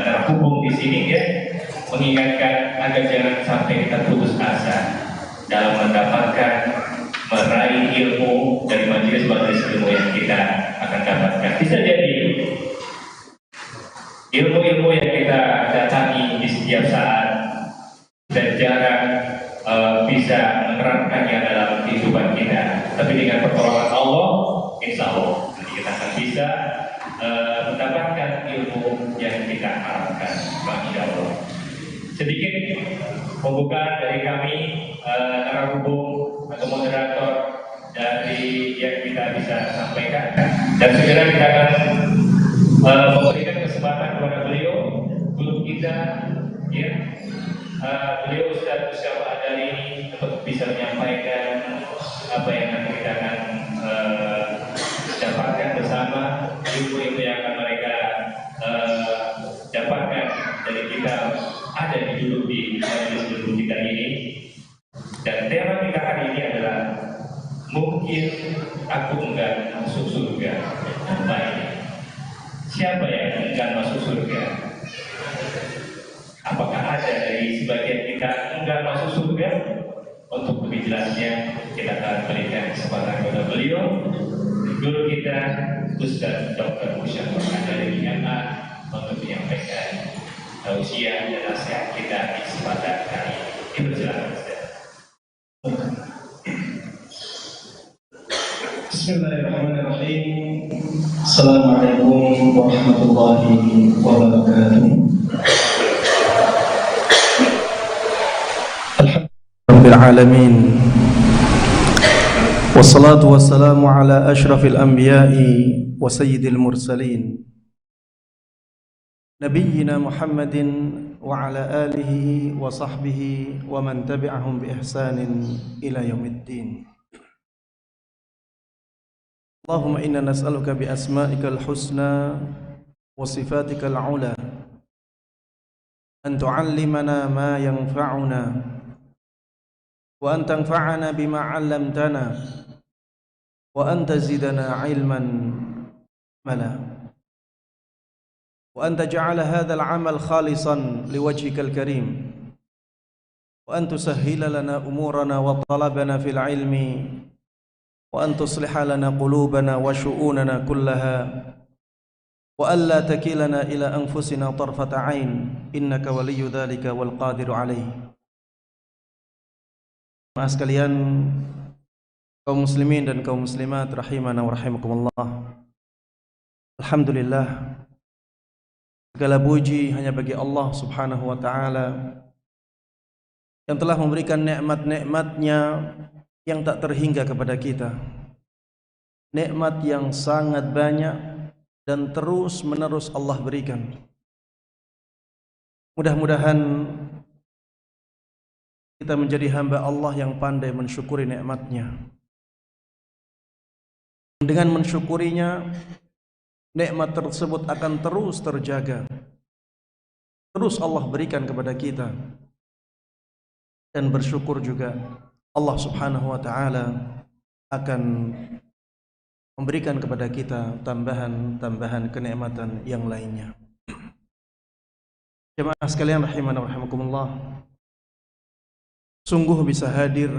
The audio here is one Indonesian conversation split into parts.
terhubung di sini ya, mengingatkan agar jangan sampai kita putus asa dalam mendapatkan meraih ilmu dari majelis-majelis ilmu yang kita akan dapatkan. Bisa jadi ilmu-ilmu yang kita datangi di setiap saat dan jarang bisa menerapkannya dalam kehidupan kita, tapi dengan pertolongan Allah, insya Allah kita akan bisa mendapatkan ilmu yang kita harapkan. Masya Allah. Sedikit membuka dari kami narasumber atau moderator dari yang kita bisa sampaikan, dan segera kita akan memberikan kesempatan kepada beliau untuk kita ya, beliau Ustaz Mustafa Adari untuk bisa menyampaikan apa yang nanti kita akan dapatkan bersama, ilmu-ilmu yang akan mereka dapatkan dari kita ada dulu di majelis ilmu kita ini. Dan tema kita hari ini adalah mungkin aku enggan masuk surga. Baik, siapa yang enggan masuk surga? Apakah ada dari sebagian kita enggan masuk surga? Untuk lebih jelasnya kita akan berikan kesempatan kepada beliau, guru kita Ustaz Dr. Mustafa Adari MA, untuk menyampaikan tausiah dan nasihat kita di kesempatan kali ini. Dipersilakan Ustaz. Bismillahirrahmanirrahim. Assalamualaikum warahmatullahi wabarakatuh. Rabbil alamin. Wassalatu wassalamu ala asyrafil anbiya'i wa sayyidil mursalin. Nabiyyina Muhammadin wa ala alihi wa sahbihi wa man tabi'ahum bi ihsanin ila yaumiddin. Allahumma inna nas'aluka bi asma'ikal husna wa sifatikal ula an tu'allimana ma yanfa'una wa an tanfa'ana bima 'allamtana wa an tazidana 'ilman mala wa an taj'ala hadzal 'amal khalisan liwajhikal karim wa an tusahhila lana umurana wa talabana fil 'ilmi wa an tusliha lana qulubana wa syu'unana kullaha wa alla takilana ila anfusina tarfata 'ain innaka waliyyu dzalika wal qadiru 'alaihi. Mas sekalian, kaum muslimin dan kaum muslimat rahimana wa rahimakumullah. Alhamdulillah, segala puji hanya bagi Allah Subhanahu wa taala yang telah memberikan nikmat-nikmatnya yang tak terhingga kepada kita. Nikmat yang sangat banyak dan terus menerus Allah berikan. Mudah-mudahan kita menjadi hamba Allah yang pandai mensyukuri nikmatnya. Dengan mensyukurinya, nikmat tersebut akan terus terjaga. Terus Allah berikan kepada kita. Dan bersyukur juga Allah Subhanahu wa taala akan memberikan kepada kita tambahan-tambahan kenikmatan yang lainnya. Jemaah sekalian rahimana wa rahimakumullah, sungguh bisa hadir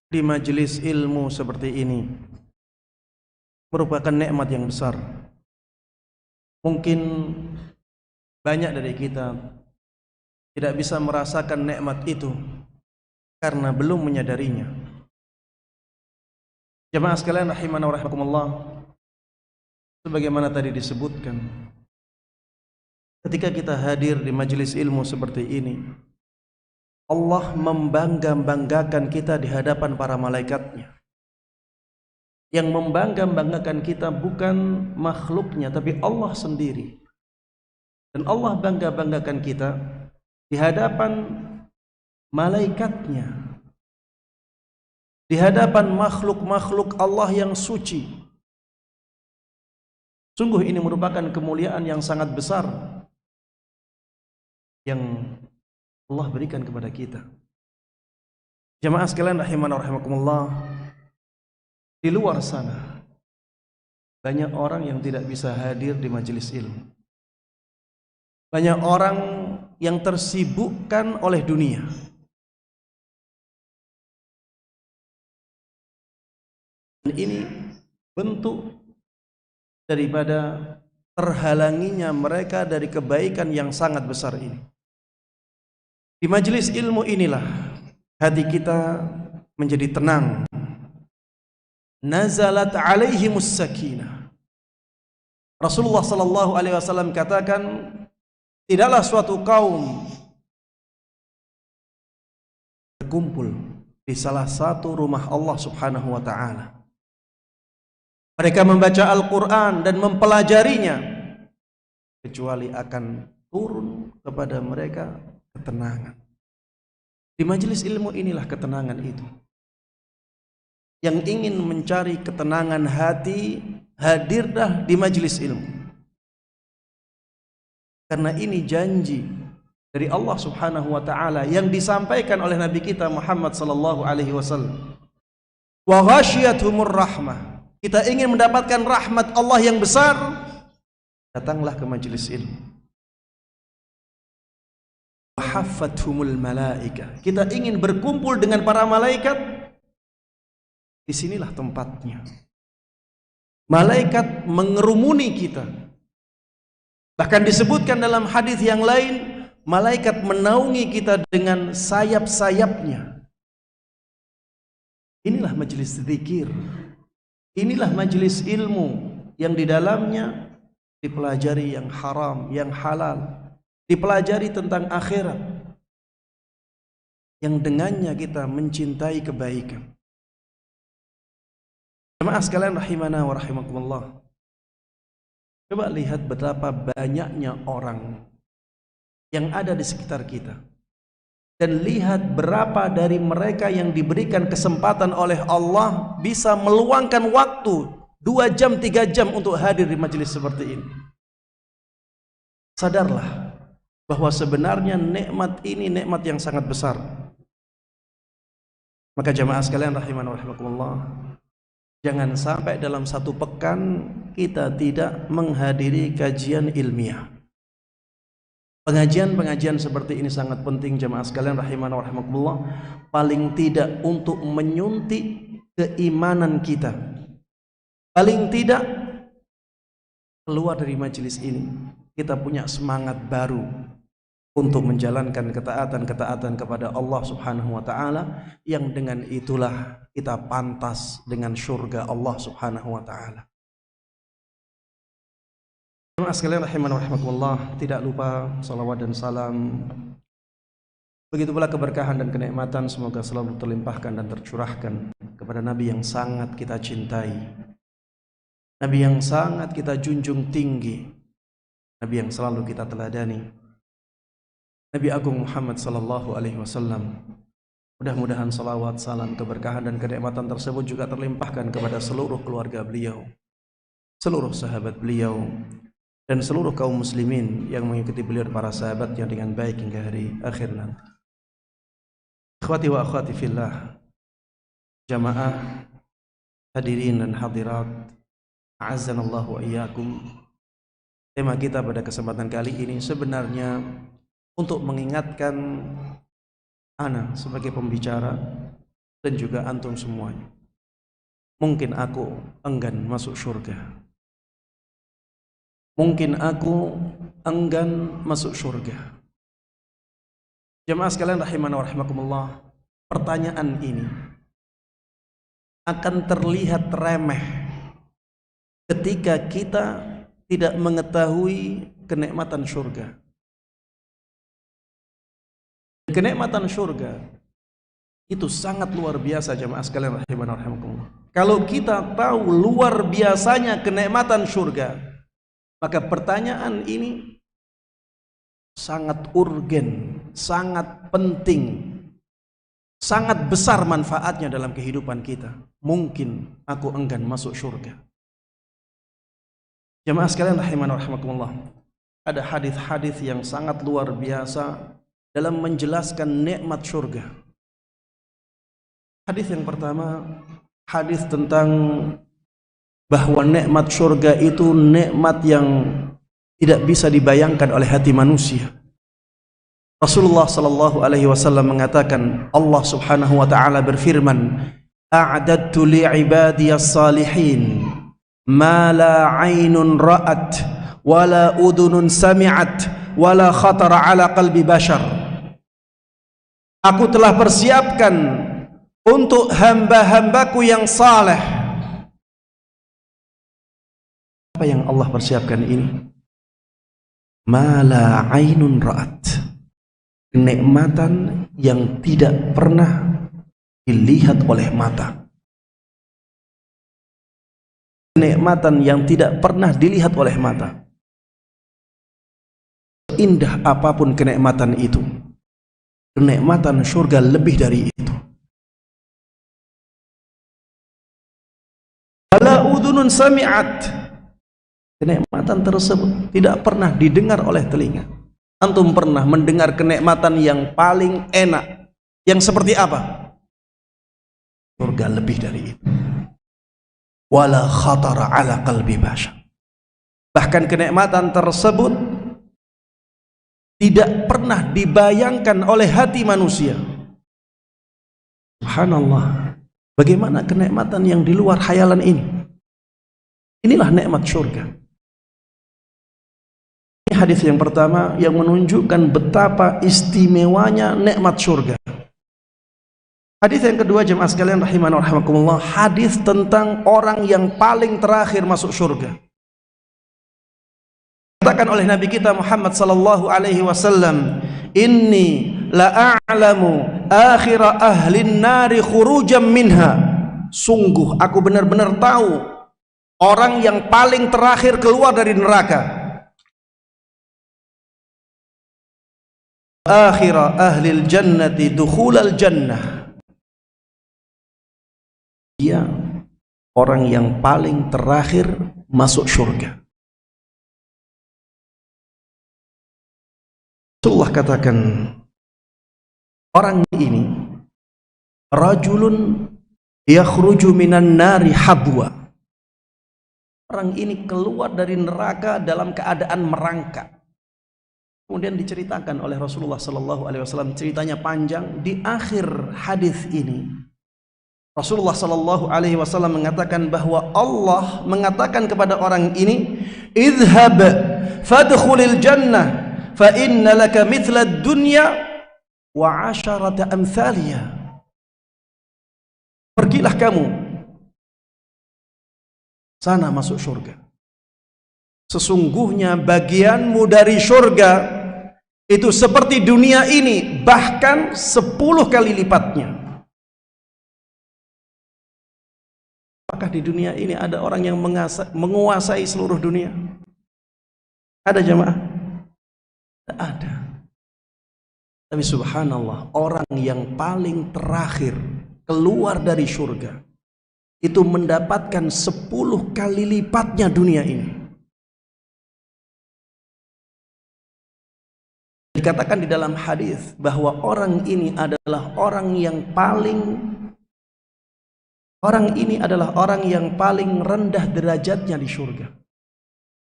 di majelis ilmu seperti ini merupakan nikmat yang besar. Mungkin banyak dari kita tidak bisa merasakan nikmat itu karena belum menyadarinya. Jemaah sekalian rahimana wa rahimakumullah, sebagaimana tadi disebutkan, ketika kita hadir di majelis ilmu seperti ini, Allah membangga-banggakan kita di hadapan para malaikatnya. Yang membangga-banggakan kita bukan makhluknya, tapi Allah sendiri. Dan Allah bangga-banggakan kita di hadapan malaikatnya, di hadapan makhluk-makhluk Allah yang suci. Sungguh ini merupakan kemuliaan yang sangat besar yang Allah berikan kepada kita. Jemaah sekalian rahimana rahimakumullah, di luar sana banyak orang yang tidak bisa hadir di majelis ilmu. Banyak orang yang tersibukkan oleh dunia. Dan ini bentuk daripada terhalanginya mereka dari kebaikan yang sangat besar ini. Di majelis ilmu inilah hati kita menjadi tenang. Nazalat alaihimus sakinah. Rasulullah sallallahu alaihi wasallam katakan, tidaklah suatu kaum berkumpul di salah satu rumah Allah Subhanahu wa taala. Mereka membaca Al-Qur'an dan mempelajarinya, kecuali akan turun kepada mereka ketenangan. Di majelis ilmu inilah ketenangan itu. Yang ingin mencari ketenangan hati, hadirlah di majelis ilmu. Karena ini janji dari Allah Subhanahu wa taala yang disampaikan oleh Nabi kita Muhammad sallallahu alaihi wasallam. Wa ghasyiyatuhumur rahmah. Kita ingin mendapatkan rahmat Allah yang besar, datanglah ke majelis ilmu. Wa haffathumul malaika. Kita ingin berkumpul dengan para malaikat, disinilah tempatnya. Malaikat mengerumuni kita. Bahkan disebutkan dalam hadis yang lain, malaikat menaungi kita dengan sayap-sayapnya. Inilah majelis zikir. Inilah majelis ilmu yang di dalamnya dipelajari yang haram, yang halal, dipelajari tentang akhirat, yang dengannya kita mencintai kebaikan. Jemaah sekalian rahimana wa rahimakumullah. Coba lihat betapa banyaknya orang yang ada di sekitar kita, dan lihat berapa dari mereka yang diberikan kesempatan oleh Allah bisa meluangkan waktu 2 jam, 3 jam untuk hadir di majelis seperti ini. Sadarlah bahwa sebenarnya nikmat ini nikmat yang sangat besar. Maka jemaah sekalian rahimana wa rahimakumullah, jangan sampai dalam 1 pekan kita tidak menghadiri kajian ilmiah. Pengajian-pengajian seperti ini sangat penting jemaah sekalian rahimana wa rahimakumullah, paling tidak untuk menyuntik keimanan kita. Paling tidak keluar dari majelis ini kita punya semangat baru untuk menjalankan ketaatan-ketaatan kepada Allah Subhanahu wa taala, yang dengan itulah kita pantas dengan surga Allah Subhanahu wa taala. Jemaah sekalian rahimana wa rahimakumullah, tidak lupa salawat dan salam, begitu pula keberkahan dan kenikmatan semoga selalu terlimpahkan dan tercurahkan kepada Nabi yang sangat kita cintai, Nabi yang sangat kita junjung tinggi, Nabi yang selalu kita teladani, Nabi Agung Muhammad sallallahu alaihi wasallam. Mudah-mudahan salawat, salam, keberkahan dan kenikmatan tersebut juga terlimpahkan kepada seluruh keluarga beliau, seluruh sahabat beliau, dan seluruh kaum muslimin yang mengikuti beliau para sahabatnya dengan baik hingga hari akhir nanti. Ikhwati wa akhwati fillah, jamaah hadirin dan hadirat, a'azzanallahu wa iyyakum. Tema kita pada kesempatan kali ini sebenarnya untuk mengingatkan ana sebagai pembicara dan juga antum semuanya. Mungkin aku enggan masuk surga. Mungkin aku enggan masuk surga. Jemaah sekalian rahimana wa rahimakumullah, pertanyaan ini akan terlihat remeh ketika kita tidak mengetahui kenikmatan surga. Kenikmatan surga itu sangat luar biasa jemaah sekalian rahimana wa rahimakumullah. Kalau kita tahu luar biasanya kenikmatan surga, maka pertanyaan ini sangat urgen, sangat penting, sangat besar manfaatnya dalam kehidupan kita. Mungkin aku enggan masuk surga. Jemaah sekalian rahimana wa rahimakumullah, ada hadis-hadis yang sangat luar biasa dalam menjelaskan nikmat surga. Hadis yang pertama, hadis tentang bahwa nikmat surga itu nikmat yang tidak bisa dibayangkan oleh hati manusia. Rasulullah sallallahu alaihi wasallam mengatakan, Allah Subhanahu wa taala berfirman, a'dadtu li'ibadiyas salihin ma la 'ainun ra'at wa la udhunun sami'at wa la khatara 'ala qalbi bashar. Aku telah persiapkan untuk hamba-hambaku yang saleh. Apa yang Allah persiapkan ini? Ma la 'ainun ra'at, kenikmatan yang tidak pernah dilihat oleh mata. Kenikmatan yang tidak pernah dilihat oleh mata. Indah apapun kenikmatan itu, kenikmatan surga lebih dari itu. Wala udhunun sami'at, kenikmatan tersebut tidak pernah didengar oleh telinga. Antum pernah mendengar kenikmatan yang paling enak yang seperti apa? Surga lebih dari itu. Wala khatara ala qalbi bashar. Bahkan kenikmatan tersebut tidak pernah dibayangkan oleh hati manusia. Subhanallah. Bagaimana kenikmatan yang di luar khayalan ini? Inilah nikmat surga. Hadis yang pertama yang menunjukkan betapa istimewanya nikmat surga. Hadis yang kedua, jemaah sekalian rahimana wa rahimakumullah, hadis tentang orang yang paling terakhir masuk surga. Katakan oleh Nabi kita Muhammad sallallahu alaihi wasallam, inni la a'lamu akhira ahlin nari khurujam minha. Sungguh aku benar-benar tahu orang yang paling terakhir keluar dari neraka. Akhira ahlil jannati dukhulal jannah. Dia orang yang paling terakhir masuk surga. Rasulullah katakan, orang ini rajulun yakhruju minan nari habwa. Orang ini keluar dari neraka dalam keadaan merangkak. Kemudian diceritakan oleh Rasulullah sallallahu alaihi wasallam, ceritanya panjang. Di akhir hadis ini Rasulullah sallallahu alaihi wasallam mengatakan bahwa Allah mengatakan kepada orang ini, "Idhhab fadkhulil jannah fa inna laka mithla ad-dunya wa 'asharata amthaliha." Pergilah kamu sana masuk surga. Sesungguhnya bagianmu dari surga itu seperti dunia ini, bahkan 10 kali lipatnya. Apakah di dunia ini ada orang yang menguasai seluruh dunia? Ada jemaah? Tidak ada. Tapi subhanallah, orang yang paling terakhir keluar dari surga itu mendapatkan 10 kali lipatnya dunia ini. Dikatakan di dalam hadis bahwa orang ini adalah orang yang paling rendah derajatnya di surga.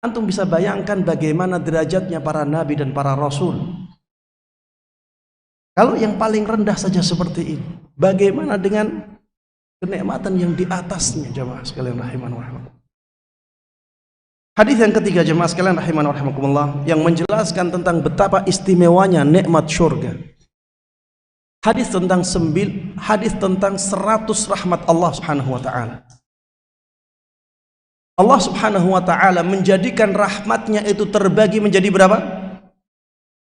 Antum bisa bayangkan bagaimana derajatnya para nabi dan para rasul. Kalau yang paling rendah saja seperti ini, bagaimana dengan kenikmatan yang di atasnya, jemaah sekalian rahiman wa rahimakumullah. Hadis yang ketiga, jemaah sekalian rahiman wa rahimakumullah, yang menjelaskan tentang betapa istimewanya nikmat surga. Hadis tentang 100 rahmat Allah Subhanahu wa taala. Allah Subhanahu wa taala menjadikan rahmatnya itu terbagi menjadi berapa?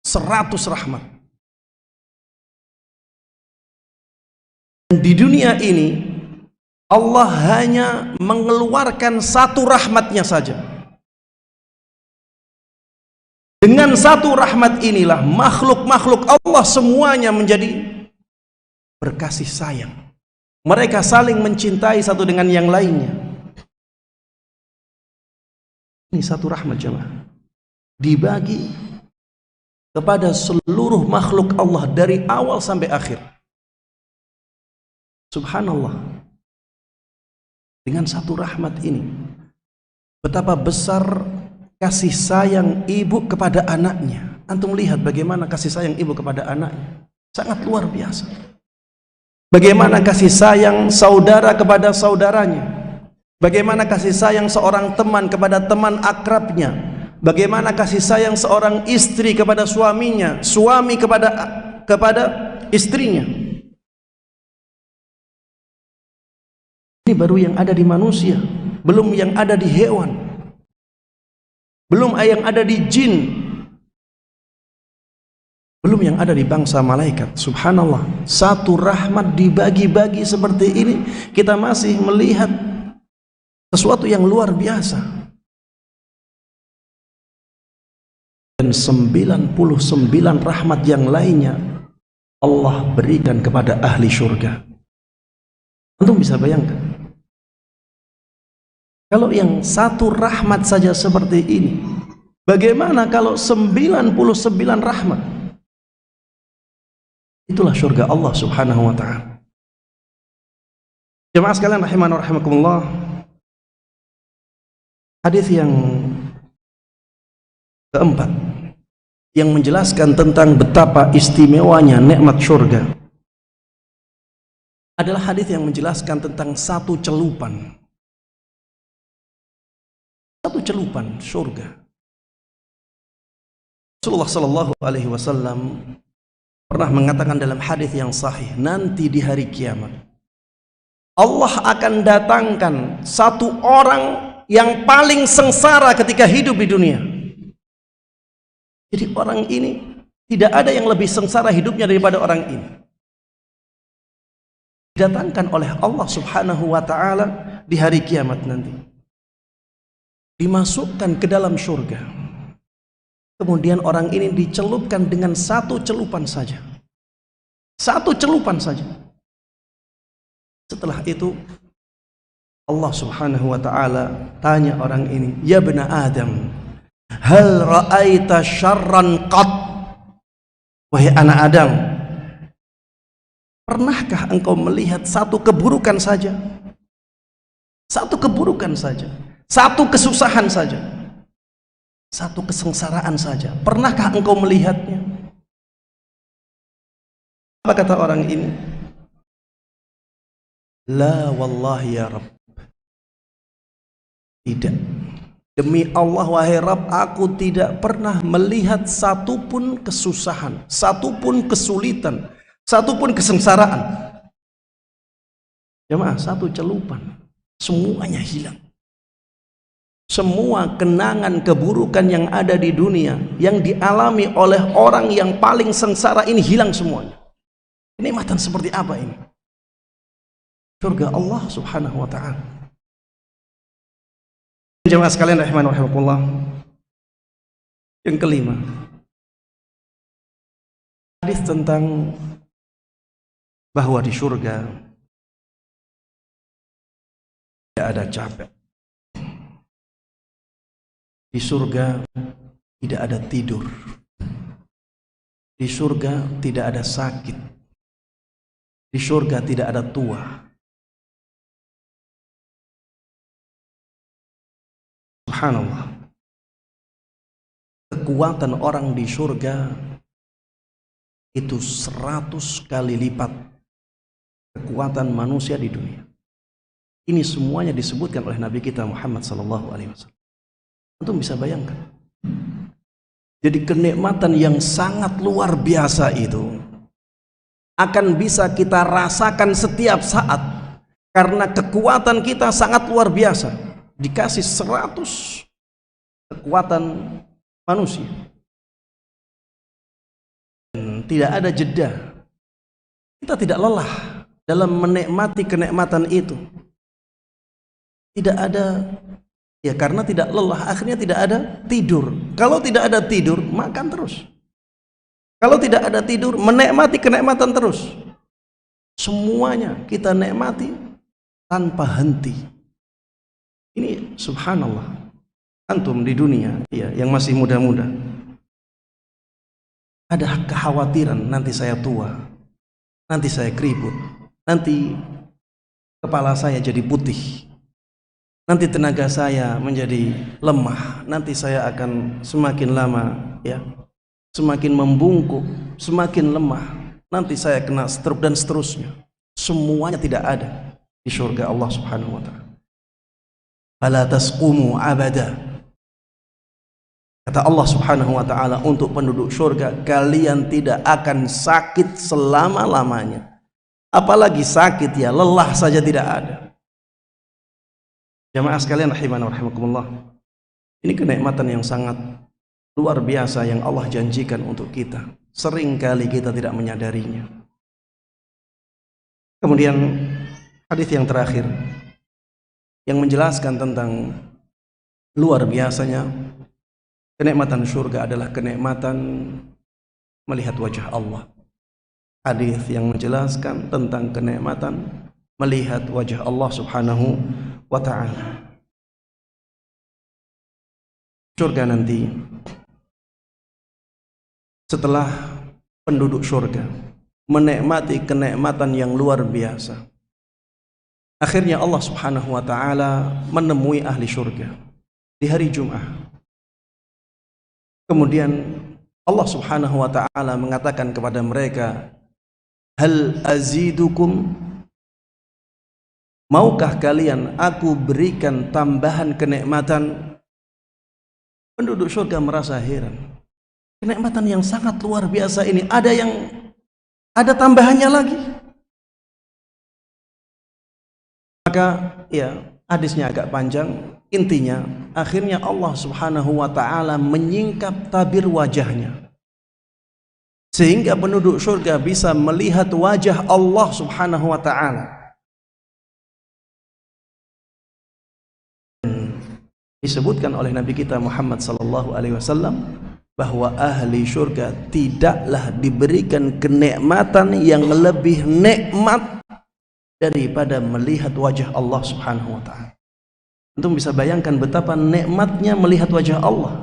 100 rahmat. Di dunia ini Allah hanya mengeluarkan 1 rahmatnya saja. Dengan 1 rahmat inilah makhluk-makhluk Allah semuanya menjadi berkasih sayang. Mereka saling mencintai satu dengan yang lainnya. Ini 1 rahmat jemaah, dibagi kepada seluruh makhluk Allah dari awal sampai akhir. Subhanallah. Dengan 1 rahmat ini, betapa besar kasih sayang ibu kepada anaknya. Antum lihat bagaimana kasih sayang ibu kepada anaknya, sangat luar biasa. Bagaimana kasih sayang saudara kepada saudaranya, bagaimana kasih sayang seorang teman kepada teman akrabnya, bagaimana kasih sayang seorang istri kepada suaminya, suami kepada istrinya. Ini baru yang ada di manusia, belum yang ada di hewan, belum yang ada di jin, belum yang ada di bangsa malaikat. Subhanallah, satu rahmat dibagi-bagi seperti ini, kita masih melihat sesuatu yang luar biasa. Dan 99 rahmat yang lainnya Allah berikan kepada ahli syurga. Antum bisa bayangkan, kalau yang satu rahmat saja seperti ini, bagaimana kalau 99 rahmat? Itulah surga Allah subhanahu wa ta'ala. Jemaah sekalian rahimana wa rahimakumullah, hadis yang keempat yang menjelaskan tentang betapa istimewanya nikmat surga adalah hadis yang menjelaskan tentang satu celupan surga. Rasulullah sallallahu alaihi wasallam pernah mengatakan dalam hadis yang sahih, nanti di hari kiamat Allah akan datangkan satu orang yang paling sengsara ketika hidup di dunia. Jadi orang ini tidak ada yang lebih sengsara hidupnya daripada orang ini. Didatangkan oleh Allah subhanahu wa ta'ala di hari kiamat nanti, dimasukkan ke dalam surga. Kemudian orang ini dicelupkan dengan satu celupan saja. Satu celupan saja. Setelah itu Allah subhanahu wa ta'ala tanya orang ini, ya bena Adam, hal ra'aita syarran qat? Wahai anak Adam, pernahkah engkau melihat satu keburukan saja? Satu keburukan saja, satu kesusahan saja, satu kesengsaraan saja, pernahkah engkau melihatnya? Apa kata orang ini? La wallahi ya Rabb, tidak, demi Allah wahai Rabb, aku tidak pernah melihat satupun kesusahan, satupun kesulitan, satupun kesengsaraan. Jemaah, satu celupan semuanya hilang. Semua kenangan keburukan yang ada di dunia yang dialami oleh orang yang paling sengsara ini hilang semuanya. Kenikmatan seperti apa ini? Surga Allah subhanahu wa ta'ala. Jemaah sekalian rahimani wa rahimakumullah, yang kelima, hadis tentang bahwa di surga tidak ada capek. Di surga tidak ada tidur. Di surga tidak ada sakit. Di surga tidak ada tua. Subhanallah. Kekuatan orang di surga itu 100 kali lipat kekuatan manusia di dunia. Ini semuanya disebutkan oleh Nabi kita Muhammad sallallahu alaihi wasallam. Antum bisa bayangkan. Jadi kenikmatan yang sangat luar biasa itu akan bisa kita rasakan setiap saat karena kekuatan kita sangat luar biasa. Dikasih 100 kekuatan manusia. Dan tidak ada jeda. Kita tidak lelah dalam menikmati kenikmatan itu. Tidak ada, ya karena tidak lelah, akhirnya tidak ada tidur. Kalau tidak ada tidur, makan terus. Kalau tidak ada tidur, menikmati kenikmatan terus. Semuanya kita nikmati tanpa henti. Ini subhanallah. Antum di dunia, ya, yang masih muda-muda, ada kekhawatiran nanti saya tua, nanti saya keriput, nanti kepala saya jadi putih. nanti tenaga saya menjadi lemah, nanti saya akan semakin lama ya, semakin membungkuk, semakin lemah, nanti saya kena stroke dan seterusnya. Semuanya tidak ada di surga Allah Subhanahu wa taala. Fala tasqumu abada. Kata Allah Subhanahu wa taala untuk penduduk surga, kalian tidak akan sakit selama-lamanya. Apalagi sakit ya, lelah saja tidak ada. Jamaah sekalian rahimana wa rahimakumullah. Ini kenikmatan yang sangat luar biasa yang Allah janjikan untuk kita. Seringkali kita tidak menyadarinya. Kemudian hadis yang terakhir yang menjelaskan tentang luar biasanya kenikmatan surga adalah kenikmatan melihat wajah Allah. Hadis yang menjelaskan tentang kenikmatan melihat wajah Allah Subhanahu wa ta'ala. Surga nanti, setelah penduduk surga menikmati kenikmatan yang luar biasa, akhirnya Allah Subhanahu wa ta'ala menemui ahli surga di hari Jumat. Kemudian Allah Subhanahu wa ta'ala mengatakan kepada mereka, hal azidukum, maukah kalian aku berikan tambahan kenikmatan? Penduduk surga merasa heran, kenikmatan yang sangat luar biasa ini ada tambahannya lagi. Maka ya, hadisnya agak panjang. Intinya akhirnya Allah Subhanahu wa ta'ala menyingkap tabir wajahnya sehingga penduduk surga bisa melihat wajah Allah Subhanahu wa ta'ala. Disebutkan oleh Nabi kita Muhammad sallallahu alaihi wasallam bahwa ahli surga tidaklah diberikan kenikmatan yang lebih nikmat daripada melihat wajah Allah Subhanahu wa ta'ala. Antum bisa bayangkan betapa nikmatnya melihat wajah Allah.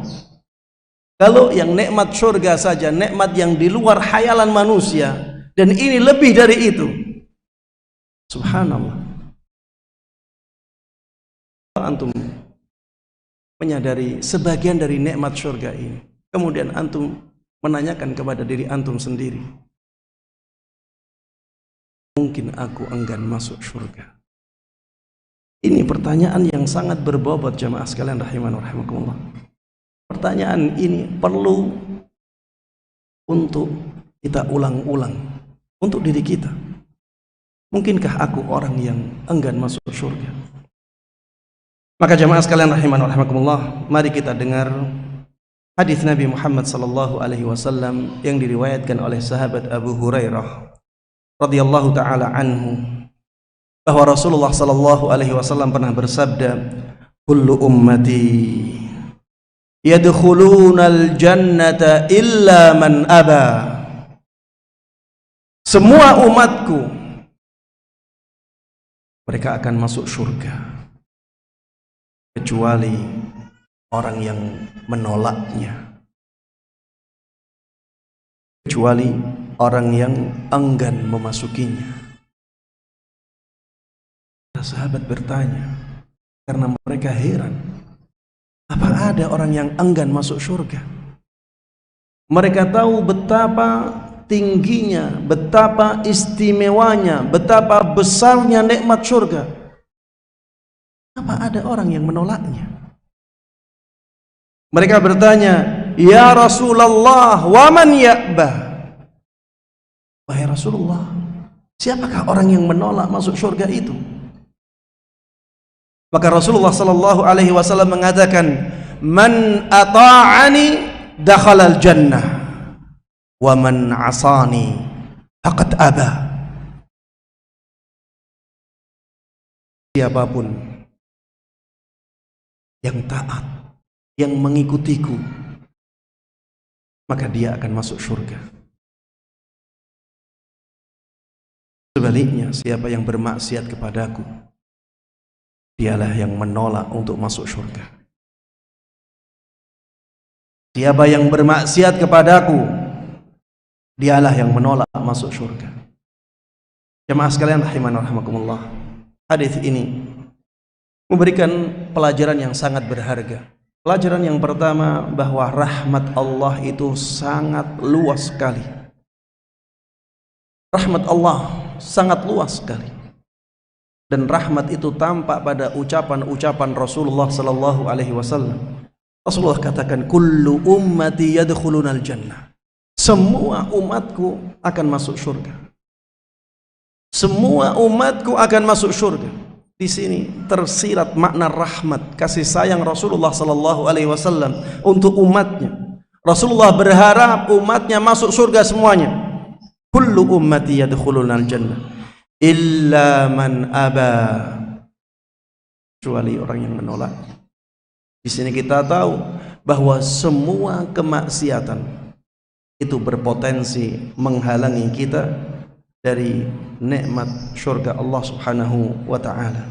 Kalau yang nikmat surga saja, nikmat yang di luar khayalan manusia, dan ini lebih dari itu. Subhanallah. Antum menyadari sebagian dari nikmat surga ini, kemudian antum menanyakan kepada diri antum sendiri, mungkin aku enggan masuk surga? Ini pertanyaan yang sangat berbobot jamaah sekalian rahimana wa rahimakumullah. Pertanyaan ini perlu untuk kita ulang-ulang untuk diri kita. Mungkinkah aku orang yang enggan masuk surga? Maka jamaah sekalian rahimana wa rahimakumullah, mari kita dengar hadis Nabi Muhammad sallallahu alaihi wasallam yang diriwayatkan oleh sahabat Abu Hurairah radhiyallahu taala anhu, bahwa Rasulullah sallallahu alaihi wasallam pernah bersabda, kullu ummati yadkhulunal jannata illa man aba. Semua umatku mereka akan masuk surga kecuali orang yang menolaknya, kecuali orang yang enggan memasukinya. Sahabat bertanya karena mereka heran, apa ada orang yang enggan masuk surga? Mereka tahu betapa tingginya, betapa istimewanya, betapa besarnya nikmat surga. Apa ada orang yang menolaknya? Mereka bertanya, ya Rasulullah, wa man ya'bah? Wahai Rasulullah, siapakah orang yang menolak masuk surga itu? Maka Rasulullah sallallahu alaihi wasallam mengatakan, man ata'ani dakhalal jannah wa man 'asani faqad aba. Siapapun yang taat, yang mengikutiku, maka dia akan masuk surga. Sebaliknya, siapa yang bermaksiat kepadaku, dialah yang menolak untuk masuk surga. Siapa yang bermaksiat kepadaku, dialah yang menolak masuk surga. Jemaah sekalian rahimana rahimakumullah, hadis ini memberikan pelajaran yang sangat berharga. Pelajaran yang pertama, bahwa rahmat Allah itu sangat luas sekali. Rahmat Allah sangat luas sekali. Dan rahmat itu tampak pada ucapan-ucapan Rasulullah sallallahu alaihi wasallam. Rasulullah katakan, kullu ummati yadkhulunal jannah. Semua umatku akan masuk surga. Semua umatku akan masuk surga. Di sini tersirat makna rahmat, kasih sayang Rasulullah sallallahu alaihi wasallam untuk umatnya. Rasulullah berharap umatnya masuk surga semuanya. Kullu ummati yadkhulunal jannah illa man aba, kecuali orang yang menolak. Di sini kita tahu bahwa semua kemaksiatan itu berpotensi menghalangi kita dari nikmat surga Allah Subhanahu wa taala.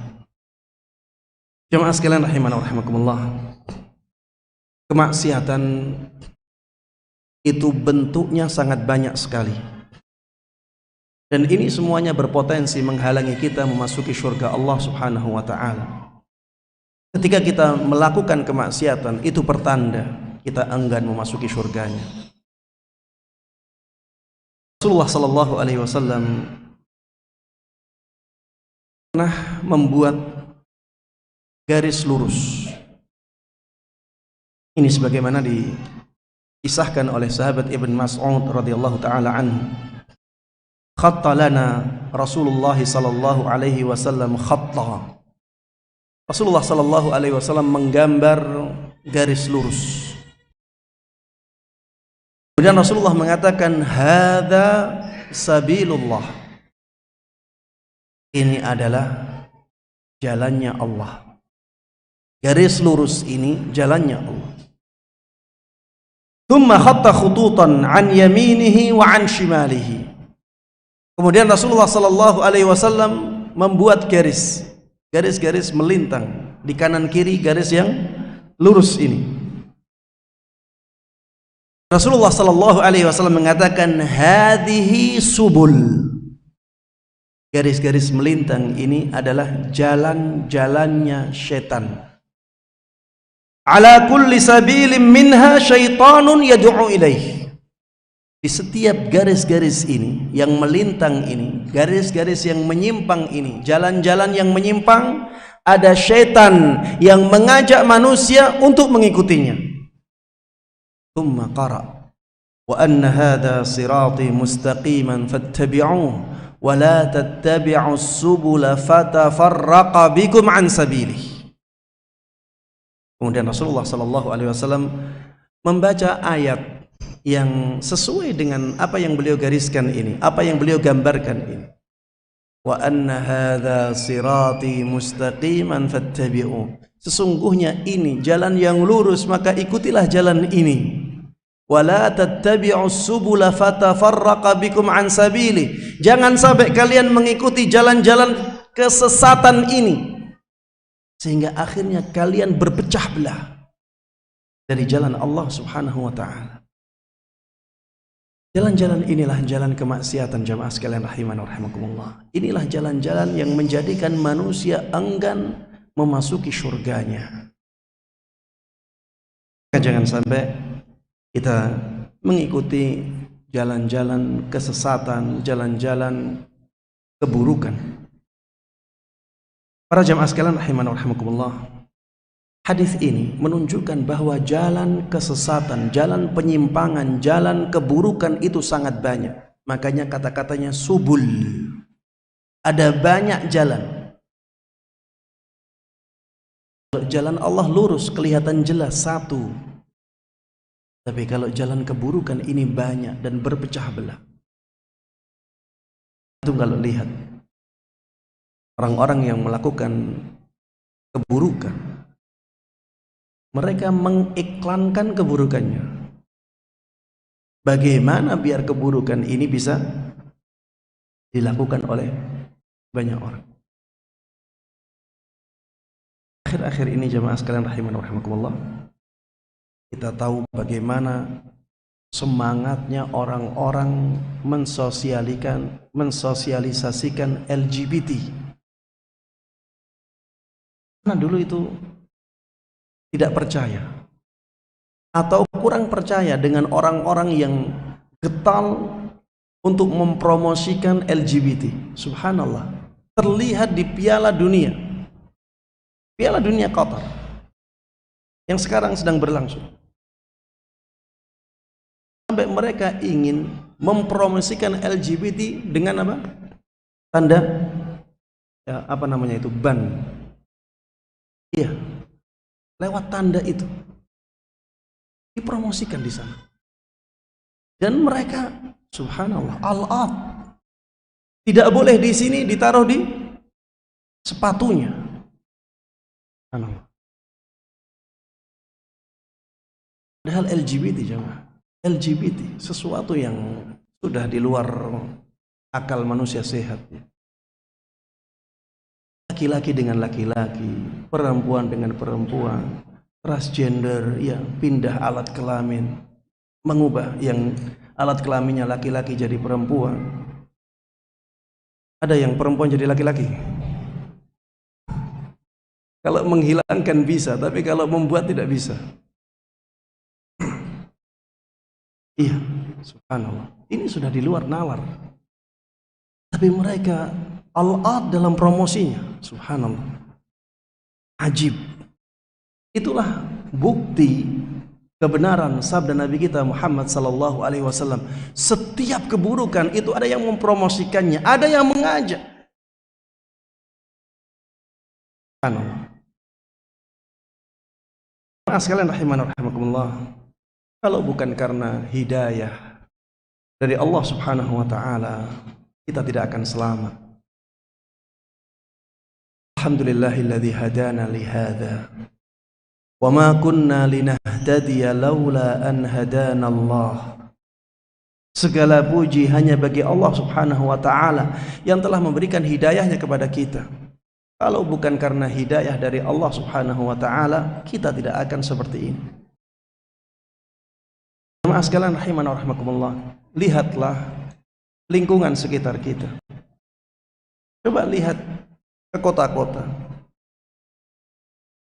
Jemaah sekalian rahimana wa rahimakumullah. Kemaksiatan itu bentuknya sangat banyak sekali. Dan ini semuanya berpotensi menghalangi kita memasuki surga Allah Subhanahu wa taala. Ketika kita melakukan kemaksiatan, itu pertanda kita enggan memasuki surganya. Rasulullah sallallahu alaihi wasallam pernah membuat garis lurus. Ini sebagaimana disahkan oleh sahabat Ibn Mas'ud radhiyallahu taala anhu. Khatta lana Rasulullah sallallahu alaihi wasallam khatta. Rasulullah sallallahu alaihi wasallam menggambar garis lurus. Kemudian Rasulullah mengatakan, hadza sabilullah. Ini adalah jalannya Allah. Garis lurus ini jalannya Allah. Thumma khatta khututan an yaminihi wa an shimalihi. Kemudian Rasulullah sallallahu alaihi wasallam membuat garis-garis melintang di kanan kiri garis yang lurus ini. Rasulullah sallallahu alaihi wasallam mengatakan, hadhihi subul. Garis-garis melintang ini adalah jalan-jalannya setan. Ala kulli sabilin minha syaitanun yad'u ilaih. Di setiap garis-garis ini yang melintang ini, garis-garis yang menyimpang ini, jalan-jalan yang menyimpang, ada syaitan yang mengajak manusia untuk mengikutinya. Thumma qara wa anna hadha sirati mustaqiman fattabi'uhu wa la tattabi'us subula fatafarraqa bikum an sabilihi. Kemudian Rasulullah sallallahu alaihi wasallam membaca ayat yang sesuai dengan apa yang beliau gariskan ini, apa yang beliau gambarkan ini. Wa anna hadza sirati mustaqiman fattabi'u. Sesungguhnya ini jalan yang lurus, maka ikutilah jalan ini. Wa la tattabi'us subula fatafarraqa bikum an sabili. Jangan sampai kalian mengikuti jalan-jalan kesesatan ini sehingga akhirnya kalian berpecah belah dari jalan Allah Subhanahu wa taala. Jalan-jalan inilah jalan kemaksiatan, jamaah sekalian rahimana wa rahimakumullah. Inilah jalan-jalan yang menjadikan manusia enggan memasuki surganya. Jangan sampai kita mengikuti jalan-jalan kesesatan, jalan-jalan keburukan. Para jamaah sekalian rahimana wa rahimakumullah. Hadis ini menunjukkan bahwa jalan kesesatan, jalan penyimpangan, jalan keburukan itu sangat banyak. Makanya kata-katanya subul. Ada banyak jalan. Jalan Allah lurus, kelihatan jelas satu. Tapi kalau jalan keburukan ini banyak dan berpecah belah. Itu kalau lihat orang-orang yang melakukan keburukan, mereka mengiklankan keburukannya. Bagaimana biar keburukan ini bisa dilakukan oleh banyak orang? Akhir-akhir ini jemaah sekalian rahimana wa rahimakumullah, kita tahu bagaimana semangatnya orang-orang mensosialisasikan LGBT. Karena dulu itu tidak percaya atau kurang percaya dengan orang-orang yang getol untuk mempromosikan LGBT. Subhanallah, terlihat di Piala Dunia Qatar yang sekarang sedang berlangsung, sampai mereka ingin mempromosikan LGBT dengan apa? Tanda ya, apa namanya itu, ban. Iya, lewat tanda itu dipromosikan di sana. Dan mereka, subhanallah, al-ad tidak boleh di sini, ditaruh di sepatunya. Subhanallah. Padahal LGBT, jemaah, LGBT sesuatu yang sudah di luar akal manusia sehat. Laki-laki dengan laki-laki, perempuan dengan perempuan, transgender, ya, pindah alat kelamin, mengubah yang alat kelaminnya laki-laki jadi perempuan. Ada yang perempuan jadi laki-laki. Kalau menghilangkan bisa, tapi kalau membuat tidak bisa. Iya, subhanallah. Ini sudah di luar nalar. Tapi mereka al-ad dalam promosinya, subhanallah, ajib. Itulah bukti kebenaran sabda Nabi kita Muhammad sallallahu alaihi wasallam. Setiap keburukan itu ada yang mempromosikannya, ada yang mengajak. Subhanallah. Sekalian rahimana rahimakumullah, kalau bukan karena hidayah dari Allah Subhanahu wa taala, kita tidak akan selamat. Alhamdulillahilladzi hadana li hadza wa ma kunna linahtadiya laula an hadana Allah. Segala puji hanya bagi Allah Subhanahu wa taala yang telah memberikan hidayahnya kepada kita. Kalau bukan karena hidayah dari Allah Subhanahu wa taala, kita tidak akan seperti ini. Jemaah sekalian rahimana rahimakumullah, lihatlah lingkungan sekitar kita. Coba lihat ke kota-kota,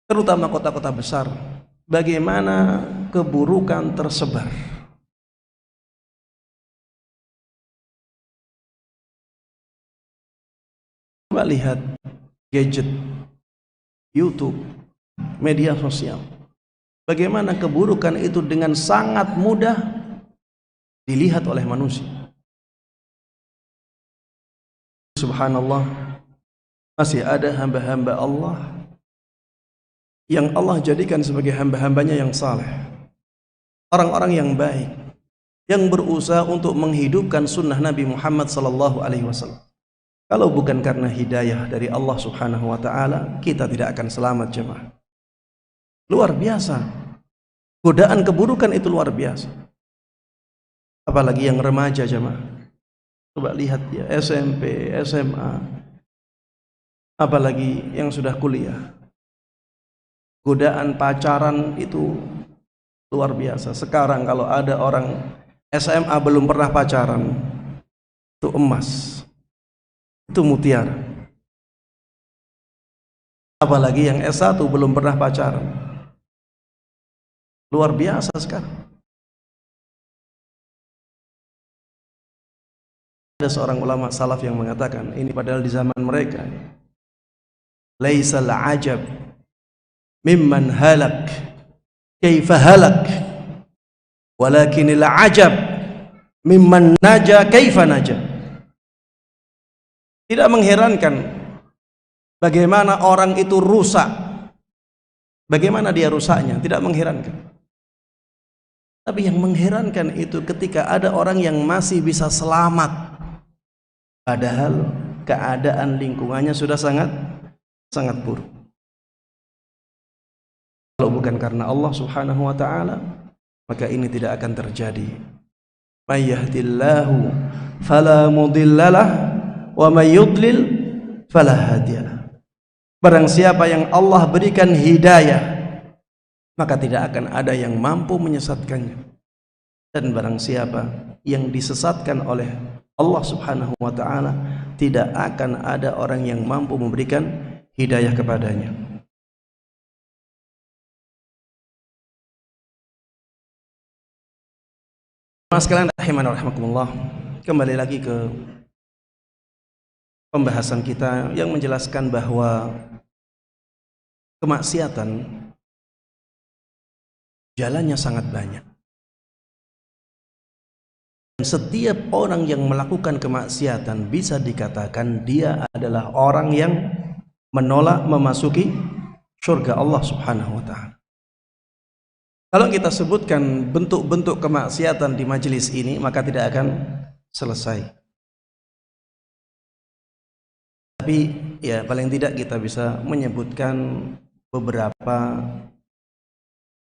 terutama kota-kota besar, bagaimana keburukan tersebar. Coba lihat gadget, YouTube, media sosial, bagaimana keburukan itu dengan sangat mudah dilihat oleh manusia. Subhanallah, masih ada hamba-hamba Allah yang Allah jadikan sebagai hamba-hambanya yang saleh, orang-orang yang baik, yang berusaha untuk menghidupkan sunnah Nabi Muhammad sallallahu alaihi wasallam. Kalau bukan karena hidayah dari Allah Subhanahu wa taala, kita tidak akan selamat, jemaah. Luar biasa. Godaan keburukan itu luar biasa. Apalagi yang remaja, jemaah. Coba lihat ya, SMP, SMA, apalagi yang sudah kuliah. Godaan pacaran itu luar biasa. Sekarang kalau ada orang SMA belum pernah pacaran, itu emas, itu mutiara. Apalagi yang S1 belum pernah pacaran, luar biasa sekarang. Ada seorang ulama salaf yang mengatakan, ini padahal di zaman mereka, laisal ajab mimman halak kaifa halak, walakinil ajab mimman naja kaifa naja. Tidak mengherankan bagaimana orang itu rusak, bagaimana dia rusaknya, tidak mengherankan. Tapi yang mengherankan itu ketika ada orang yang masih bisa selamat, padahal keadaan lingkungannya sudah sangat buruk. Kalau bukan karena Allah Subhanahu wa taala, maka ini tidak akan terjadi. May yahdillahu fala mudhillalah wa may yudlil fala hadiyalah. Barang siapa yang Allah berikan hidayah, maka tidak akan ada yang mampu menyesatkannya. Dan barang siapa yang disesatkan oleh Allah Subhanahu wa taala, tidak akan ada orang yang mampu memberikan hidayah kepadanya. Jemaah sekalian rahimani wa rahimakumullah, kembali lagi ke pembahasan kita yang menjelaskan bahwa kemaksiatan jalannya sangat banyak. Setiap orang yang melakukan kemaksiatan bisa dikatakan dia adalah orang yang menolak memasuki surga Allah Subhanahu wa ta'ala. Kalau kita sebutkan bentuk-bentuk kemaksiatan di majelis ini, maka tidak akan selesai. Tapi ya paling tidak kita bisa menyebutkan beberapa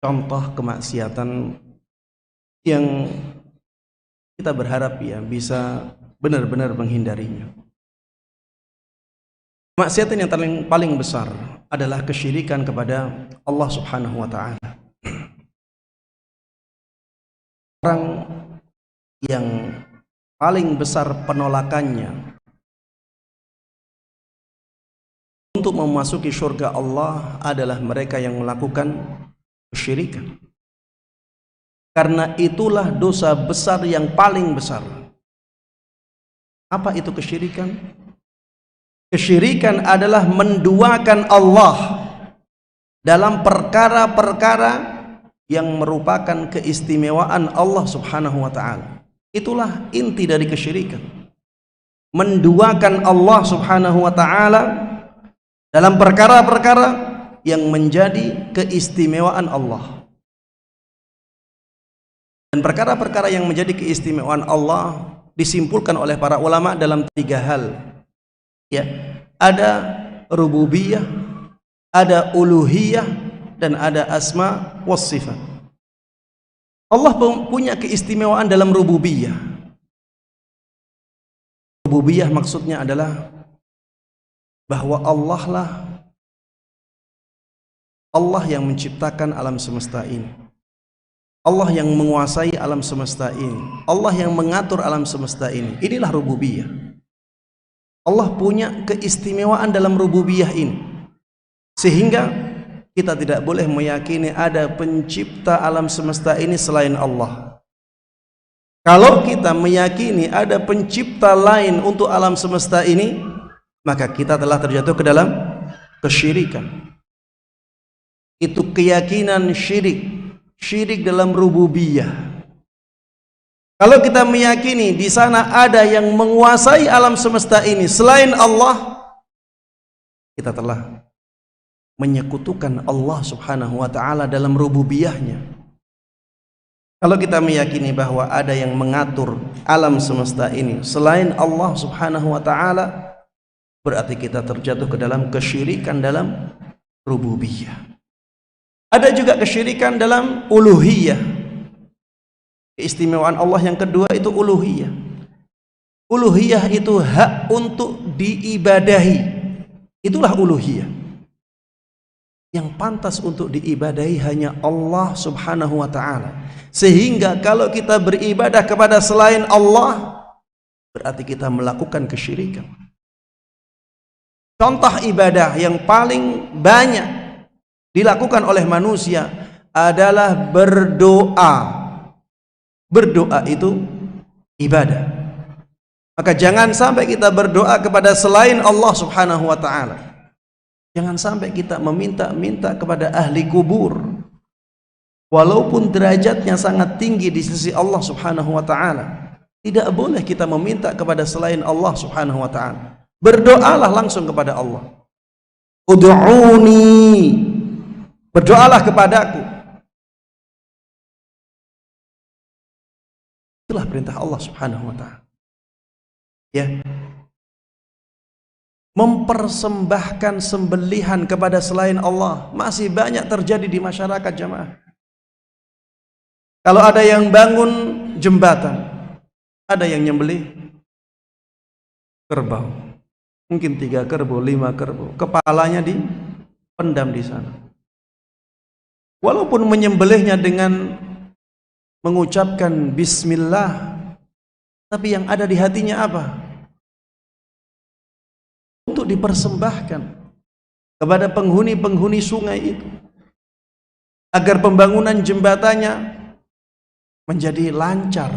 contoh kemaksiatan yang kita berharap ya bisa benar-benar menghindarinya. Kemaksiatan yang paling besar adalah kesyirikan kepada Allah Subhanahu wa ta'ala. Orang yang paling besar penolakannya untuk memasuki surga Allah adalah mereka yang melakukan kesyirikan. Karena itulah dosa besar yang paling besar. Apa itu kesyirikan? Kesyirikan adalah menduakan Allah dalam perkara-perkara yang merupakan keistimewaan Allah Subhanahu wa ta'ala. Itulah inti dari kesyirikan. Menduakan Allah Subhanahu wa ta'ala dalam perkara-perkara yang menjadi keistimewaan Allah. Dan perkara-perkara yang menjadi keistimewaan Allah disimpulkan oleh para ulama dalam 3 hal. Ya, ada rububiyah, ada uluhiyah, dan ada asma was sifat. Allah punya keistimewaan dalam rububiyah. Rububiyah maksudnya adalah bahwa Allah yang menciptakan alam semesta ini. Allah yang menguasai alam semesta ini. Allah yang mengatur alam semesta ini. Inilah rububiyah. Allah punya keistimewaan dalam rububiyah ini. Sehingga kita tidak boleh meyakini ada pencipta alam semesta ini selain Allah. Kalau kita meyakini ada pencipta lain untuk alam semesta ini, maka kita telah terjatuh ke dalam kesyirikan. Itu keyakinan syirik dalam rububiyah. Kalau kita meyakini di sana ada yang menguasai alam semesta ini selain Allah, kita telah menyekutukan Allah Subhanahu wa ta'ala dalam rububiyahnya. Kalau kita meyakini bahwa ada yang mengatur alam semesta ini selain Allah Subhanahu wa ta'ala, berarti kita terjatuh ke dalam kesyirikan dalam rububiyah. Ada juga kesyirikan dalam uluhiyah. Keistimewaan Allah yang kedua itu uluhiyah. Uluhiyah itu hak untuk diibadahi. Itulah uluhiyah. Yang pantas untuk diibadahi hanya Allah Subhanahu wa ta'ala. Sehingga kalau kita beribadah kepada selain Allah, berarti kita melakukan kesyirikan. Contoh ibadah yang paling banyak dilakukan oleh manusia adalah berdoa. Berdoa itu ibadah. Maka jangan sampai kita berdoa kepada selain Allah Subhanahu wa ta'ala. Jangan sampai kita meminta-minta kepada ahli kubur, walaupun derajatnya sangat tinggi di sisi Allah Subhanahu wa ta'ala. Tidak boleh kita meminta kepada selain Allah Subhanahu wa ta'ala. Berdoalah langsung kepada Allah. Ud'uni, berdoalah kepadaku. Itulah perintah Allah Subhanahu wa ta'ala. Ya, mempersembahkan sembelihan kepada selain Allah masih banyak terjadi di masyarakat jamaah. Kalau ada yang bangun jembatan, ada yang nyembelih kerbau, mungkin 3 kerbau, 5 kerbau, kepalanya dipendam di sana. Walaupun menyembelihnya dengan mengucapkan bismillah, tapi yang ada di hatinya apa? Untuk dipersembahkan kepada penghuni-penghuni sungai itu, agar pembangunan jembatannya menjadi lancar,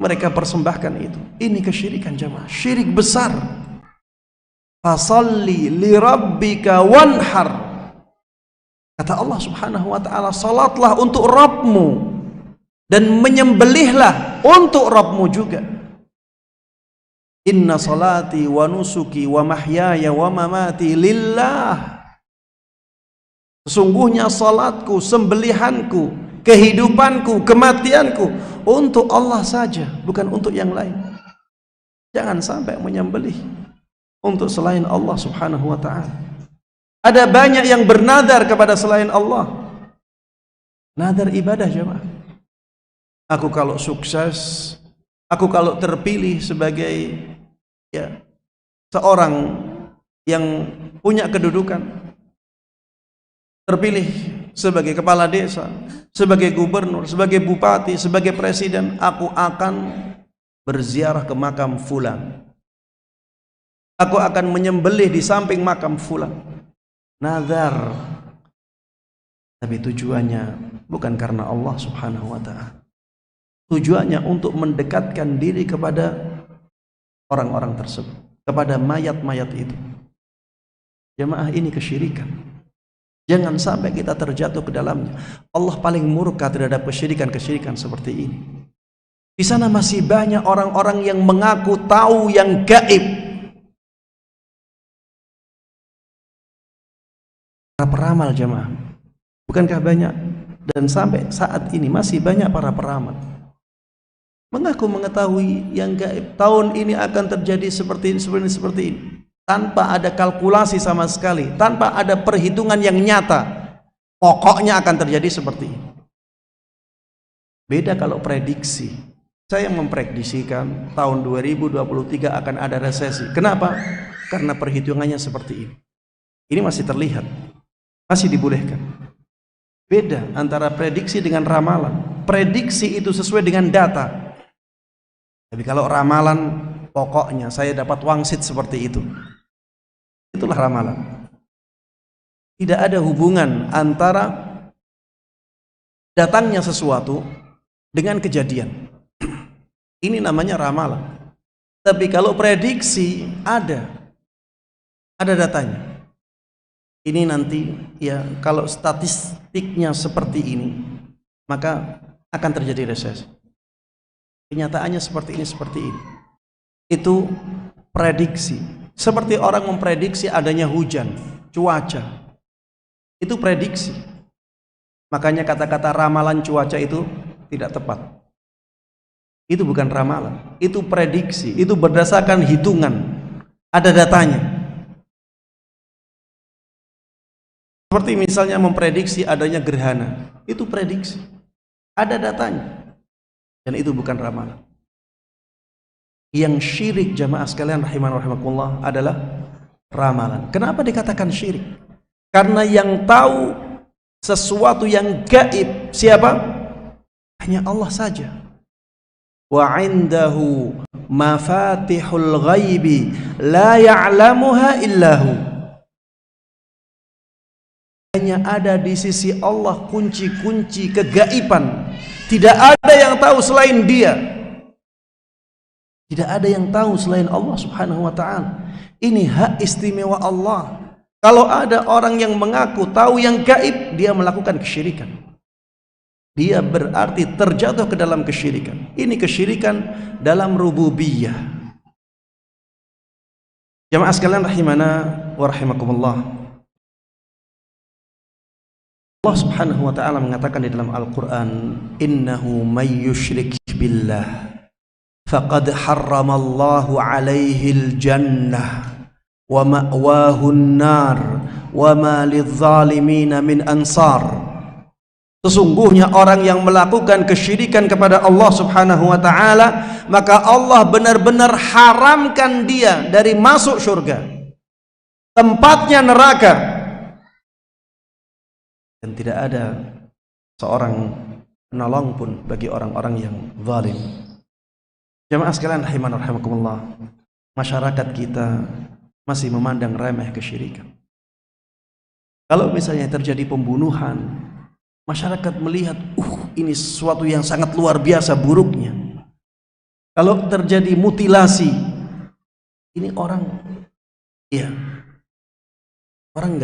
mereka persembahkan itu. Ini kesyirikan jamaah, syirik besar. Fasalli li rabbika wanhar. Kata Allah Subhanahu wa taala, salatlah untuk Rabbmu dan menyembelihlah untuk Rabbmu juga. Inna salati wa nusuki wa mahyaya wa mamati lillah. Sesungguhnya salatku, sembelihanku, kehidupanku, kematianku untuk Allah saja, bukan untuk yang lain. Jangan sampai menyembelih untuk selain Allah Subhanahu wa ta'ala. Ada banyak yang bernadar kepada selain Allah. Nadar ibadah jemaah. Aku kalau sukses, aku kalau terpilih sebagai seorang yang punya kedudukan, terpilih sebagai kepala desa, sebagai gubernur, sebagai bupati, sebagai presiden, aku akan berziarah ke makam fulan. Aku akan menyembelih di samping makam fulan. Nazar. Tapi tujuannya bukan karena Allah Subhanahu wa ta'ala. Tujuannya untuk mendekatkan diri kepada orang-orang tersebut, kepada mayat-mayat itu. Jemaah, ini kesyirikan. Jangan sampai kita terjatuh ke dalamnya. Allah paling murka terhadap kesyirikan-kesyirikan seperti ini. Di sana masih banyak orang-orang yang mengaku tahu yang gaib. Para peramal jemaah, bukankah banyak? Dan sampai saat ini masih banyak para peramal mengaku mengetahui yang gaib. Tahun ini akan terjadi seperti ini, seperti ini. Tanpa ada kalkulasi sama sekali, tanpa ada perhitungan yang nyata, pokoknya akan terjadi seperti ini. Beda kalau prediksi. Saya memprediksikan tahun 2023 akan ada resesi. Kenapa? Karena perhitungannya seperti ini. Ini masih terlihat, masih dibolehkan. Beda antara prediksi dengan ramalan. Prediksi itu sesuai dengan data. Tapi kalau ramalan, pokoknya saya dapat wangsit seperti itu. Itulah ramalan. Tidak ada hubungan antara datangnya sesuatu dengan kejadian. Ini namanya ramalan. Tapi kalau prediksi ada datanya. Ini nanti ya, kalau statistiknya seperti ini, maka akan terjadi resesi. Kenyataannya seperti ini. Itu prediksi. Seperti orang memprediksi adanya hujan, cuaca. Itu prediksi. Makanya kata-kata ramalan cuaca itu tidak tepat. Itu bukan ramalan, itu prediksi. Itu berdasarkan hitungan, ada datanya. Seperti misalnya memprediksi adanya gerhana, itu prediksi, ada datanya. Dan itu bukan ramalan. Yang syirik jamaah sekalian rahimakumullah adalah ramalan. Kenapa dikatakan syirik? Karena yang tahu sesuatu yang gaib siapa? Hanya Allah saja. Wa 'indahu mafatihul ghaibi la ya'lamuha illahu. Hanya ada di sisi Allah kunci-kunci kegaiban. Tidak ada yang tahu selain Dia. Tidak ada yang tahu selain Allah Subhanahu wa ta'ala. Ini hak istimewa Allah. Kalau ada orang yang mengaku tahu yang gaib, dia melakukan kesyirikan. Dia berarti terjatuh ke dalam kesyirikan. Ini kesyirikan dalam rububiyah. Jamaah sekalian rahimana wa rahimakumullah. Allah Subhanahu wa ta'ala mengatakan di dalam Al-Quran, innahu may yushrik billah faqad harramallahu alaihil jannah wa ma'wahun nar wa ma lidzalimina min ansar. Sesungguhnya orang yang melakukan kesyirikan kepada Allah Subhanahu wa ta'ala, maka Allah benar-benar haramkan dia dari masuk surga, tempatnya neraka, dan tidak ada seorang penolong pun bagi orang-orang yang zalim. Jamaah sekalian rahiman rahimakumullah, masyarakat kita masih memandang remeh kesyirikan. Kalau misalnya terjadi pembunuhan, masyarakat melihat ini sesuatu yang sangat luar biasa buruknya. Kalau terjadi mutilasi, ini orang, ya, orang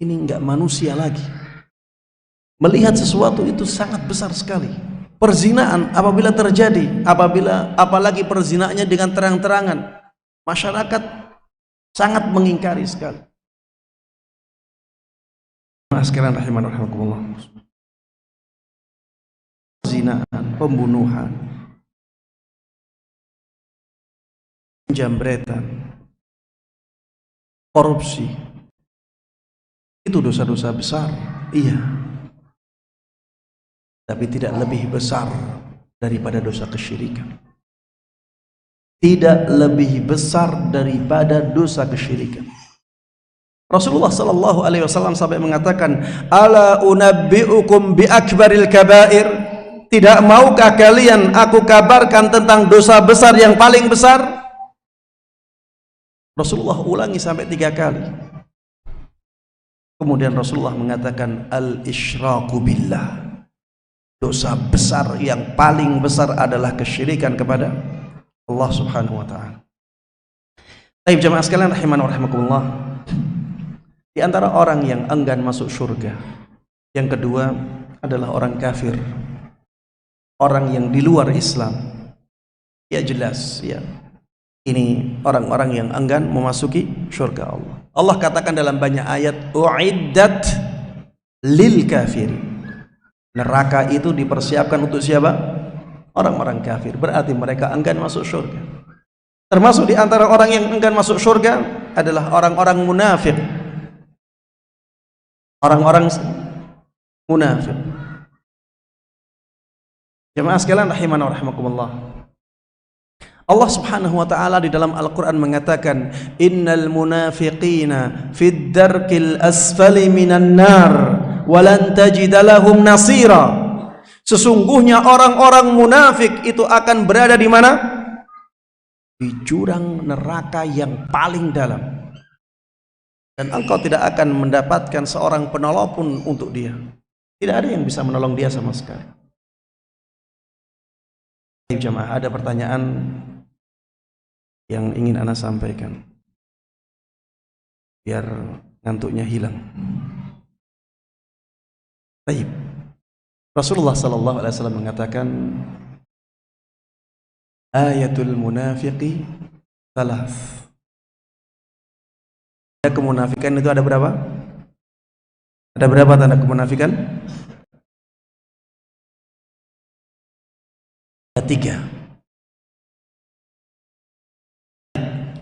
nggak manusia lagi. Melihat sesuatu itu sangat besar sekali. Perzinaan apabila terjadi, apalagi perzinaannya dengan terang-terangan, masyarakat sangat mengingkari sekali. Sekalian rahimanallah, perzinaan, pembunuhan, penjambretan, korupsi, itu dosa-dosa besar, iya, tapi tidak lebih besar daripada dosa kesyirikan. Tidak lebih besar daripada dosa kesyirikan. Rasulullah sallallahu alaihi wasallam sampai mengatakan, "Ala unabbiukum bi akbaril kabair?" Tidak maukah kalian aku kabarkan tentang dosa besar yang paling besar? Rasulullah ulangi sampai 3 kali. Kemudian Rasulullah mengatakan, al-isyraku billah. Dosa besar yang paling besar adalah kesyirikan kepada Allah Subhanahu wa taala. Baik jemaah sekalian rahiman wa rahimakumullah. Di antara orang yang enggan masuk surga, yang kedua adalah orang kafir. Orang yang di luar Islam. Ya jelas, ya. Ini orang-orang yang enggan memasuki surga Allah. Allah katakan dalam banyak ayat, uiddat lil kafir. Neraka itu dipersiapkan untuk siapa? Orang-orang kafir. Berarti mereka enggan masuk surga. Termasuk di antara orang yang enggan masuk surga adalah orang-orang munafik. Orang-orang munafik. Jemaah sekalian rahimana wa rahimakumullah. Allah Subhanahu wa taala di dalam Al-Qur'an mengatakan, innal munafiqina fid darkil asfali minan nar wa lan tajida lahum nasira. Sesungguhnya orang-orang munafik itu akan berada di mana? Di jurang neraka yang paling dalam. Dan engkau tidak akan mendapatkan seorang penolong pun untuk dia. Tidak ada yang bisa menolong dia sama sekali. Jemaah, ada pertanyaan yang ingin ana sampaikan biar ngantuknya hilang. Baik. Rasulullah sallallahu alaihi wasallam mengatakan, ayatul munafiqi thalath. Kemunafikan itu ada berapa? Ada berapa tanda kemunafikan? Ada 3.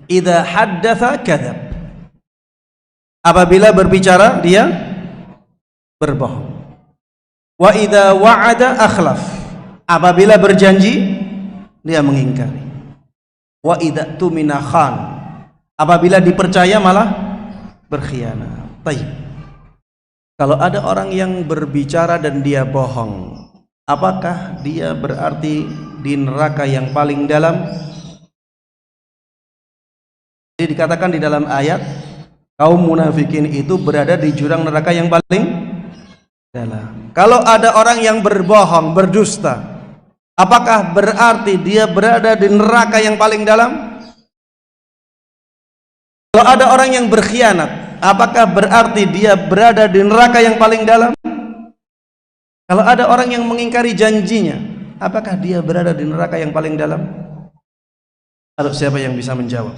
Idza haddatsa kadzab. Apabila berbicara dia berbohong. Wa idza wa'ada akhlaf. Apabila berjanji dia mengingkari. Wa idza tumina khan. Apabila dipercaya malah berkhianat. Baik. Kalau ada orang yang berbicara dan dia bohong, apakah dia berarti di neraka yang paling dalam? Jadi dikatakan di dalam ayat, kaum munafikin itu berada di jurang neraka yang paling dalam. Kalau ada orang yang berbohong, berdusta, apakah berarti dia berada di neraka yang paling dalam? Kalau ada orang yang berkhianat, apakah berarti dia berada di neraka yang paling dalam? Kalau ada orang yang mengingkari janjinya, apakah dia berada di neraka yang paling dalam? Atau siapa yang bisa menjawab?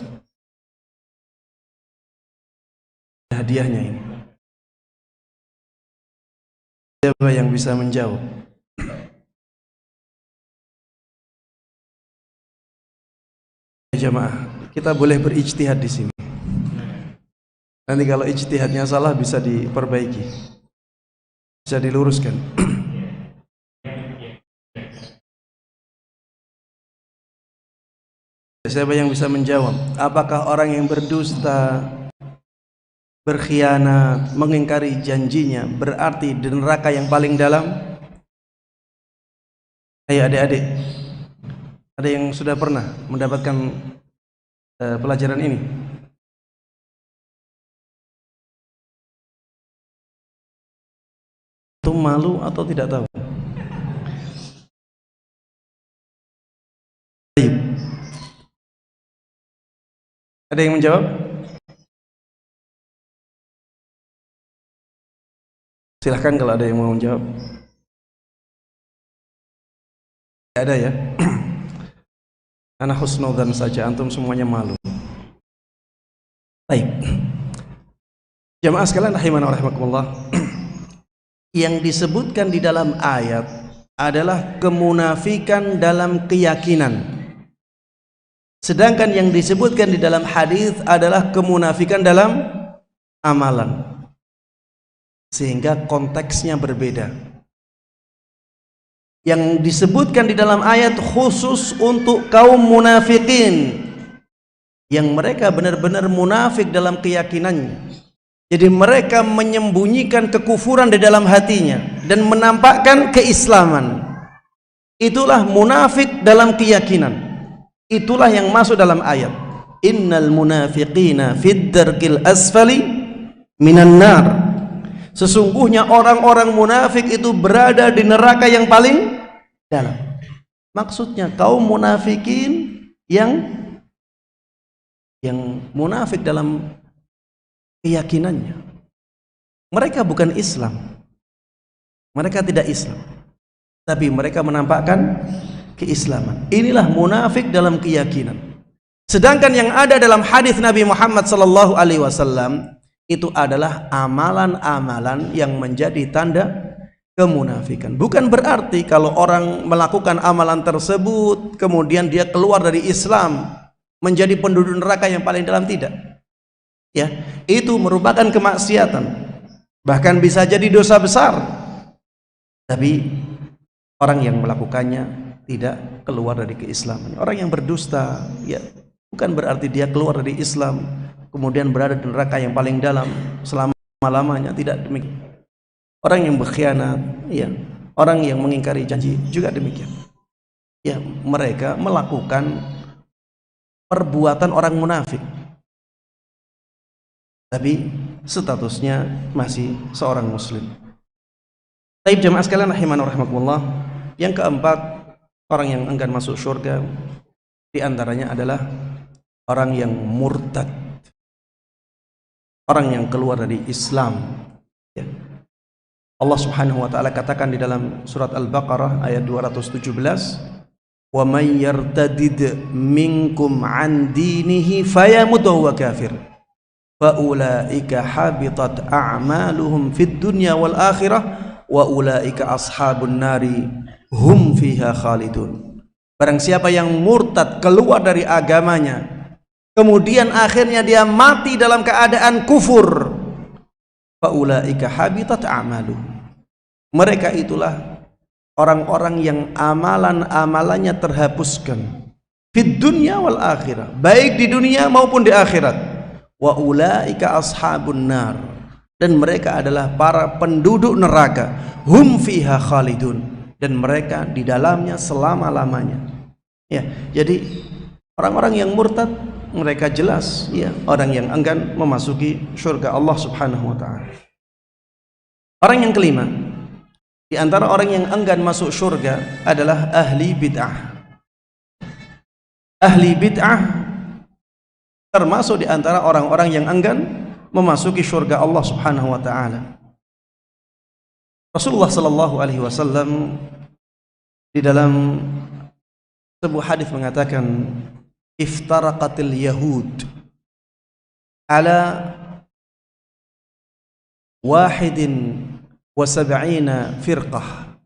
Hadiahnya ini. Siapa yang bisa menjawab? Jemaah, kita boleh berijtihad di sini. Nanti kalau ijtihadnya salah bisa diperbaiki, bisa diluruskan. Siapa yang bisa menjawab? Apakah orang yang berdusta, berkhianat, mengingkari janjinya berarti di neraka yang paling dalam? Ayo adik-adik, ada yang sudah pernah mendapatkan pelajaran ini? Itu malu atau tidak tahu? Baik. Ada yang menjawab? Silahkan kalau ada yang mau menjawab. Tidak ada ya? Ana husnudzan saja, antum semuanya malu. Baik. Jamaah sekalian rahimana wa rahimakumullah. Yang disebutkan di dalam ayat adalah kemunafikan dalam keyakinan. Sedangkan yang disebutkan di dalam hadis adalah kemunafikan dalam amalan. Sehingga konteksnya berbeda. Yang disebutkan di dalam ayat khusus untuk kaum munafikin, yang mereka benar-benar munafik dalam keyakinannya. Jadi mereka menyembunyikan kekufuran di dalam hatinya dan menampakkan keislaman. Itulah munafik dalam keyakinan. Itulah yang masuk dalam ayat. Innal munafiqina fid darkil asfali minan nar. Sesungguhnya orang-orang munafik itu berada di neraka yang paling dalam. Maksudnya kaum munafikin yang munafik dalam keyakinannya. Mereka bukan Islam. Mereka tidak Islam. Tapi mereka menampakkan keislaman. Inilah munafik dalam keyakinan. Sedangkan yang ada dalam hadis Nabi Muhammad sallallahu alaihi wasallam itu adalah amalan-amalan yang menjadi tanda kemunafikan. Bukan berarti kalau orang melakukan amalan tersebut kemudian dia keluar dari Islam menjadi penduduk neraka yang paling dalam, tidak. Ya, itu merupakan kemaksiatan, bahkan bisa jadi dosa besar. Tapi orang yang melakukannya tidak keluar dari keislaman. Orang yang berdusta, ya, bukan berarti dia keluar dari Islam kemudian berada di neraka yang paling dalam selama-lamanya, tidak demikian. Orang yang berkhianat, ya, orang yang mengingkari janji juga demikian. Ya, mereka melakukan perbuatan orang munafik. Tapi statusnya masih seorang muslim. Taib jamaah sekalian rahimana rahimakumullah. Yang keempat, orang yang enggan masuk surga di antaranya adalah orang yang murtad. Orang yang keluar dari Islam. Ya. Allah Subhanahu wa taala katakan di dalam surat Al-Baqarah ayat 217, "Wa may yartadid minkum 'an dinihi fayamut wa huwa kafir." Faulaika habitat a'maluhum fid dunya wal akhirah wa ulaika ashabun nari hum fiha khalidun. Barang siapa yang murtad keluar dari agamanya kemudian akhirnya dia mati dalam keadaan kufur, faulaika habitat a'maluhum. Mereka itulah orang-orang yang amalan-amalannya terhapuskan fid dunya wal akhirah, baik di dunia maupun di akhirat. Wa ulaika ashabun nar, dan mereka adalah para penduduk neraka, hum fiha khalidun, dan mereka di dalamnya selama-lamanya. Ya, jadi orang-orang yang murtad mereka jelas ya orang yang enggan memasuki surga Allah Subhanahu wa taala. Orang yang kelima di antara orang yang enggan masuk surga adalah ahli bid'ah. Ahli bid'ah termasuk di antara orang-orang yang enggan memasuki surga Allah Subhanahu wa taala. Rasulullah sallallahu alaihi wasallam di dalam sebuah hadis mengatakan, iftaraqatil yahud ala 71 firqah.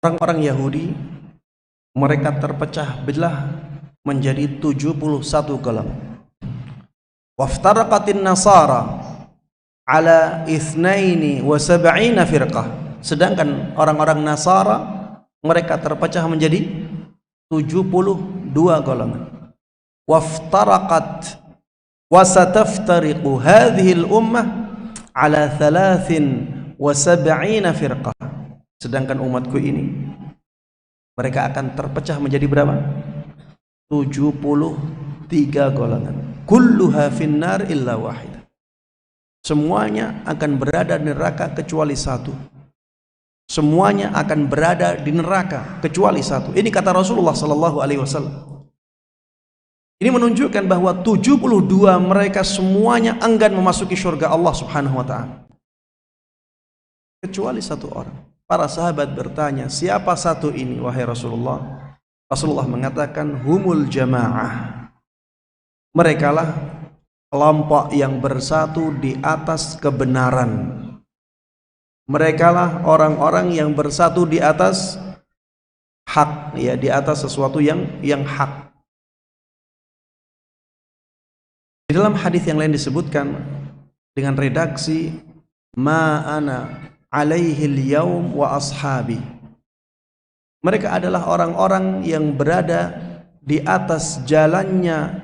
Orang-orang Yahudi mereka terpecah belah menjadi 71 golongan. Waftaraqatin nasara ala 72 firqah. Sedangkan orang-orang Nasara mereka terpecah menjadi 72 golongan. Waftaraqat wasataftariqu hadhihi al-ummah ala 73 firqah. Sedangkan umatku ini mereka akan terpecah menjadi berapa? 73 golongan. Kulluha finnar illa wahid. Semuanya akan berada di neraka kecuali satu. Semuanya akan berada di neraka kecuali satu. Ini kata Rasulullah sallallahu alaihi wasallam. Ini menunjukkan bahwa 72 mereka semuanya enggan memasuki surga Allah Subhanahu wa taala. Kecuali satu orang. Para sahabat bertanya, siapa satu ini wahai Rasulullah? Rasulullah mengatakan, humul jamaah. Merekalah kelompok yang bersatu di atas kebenaran. Merekalah orang-orang yang bersatu di atas hak, ya, di atas sesuatu yang hak. Di dalam hadis yang lain disebutkan dengan redaksi ma ana alaihi al-yaum wa ashabi. Mereka adalah orang-orang yang berada di atas jalanku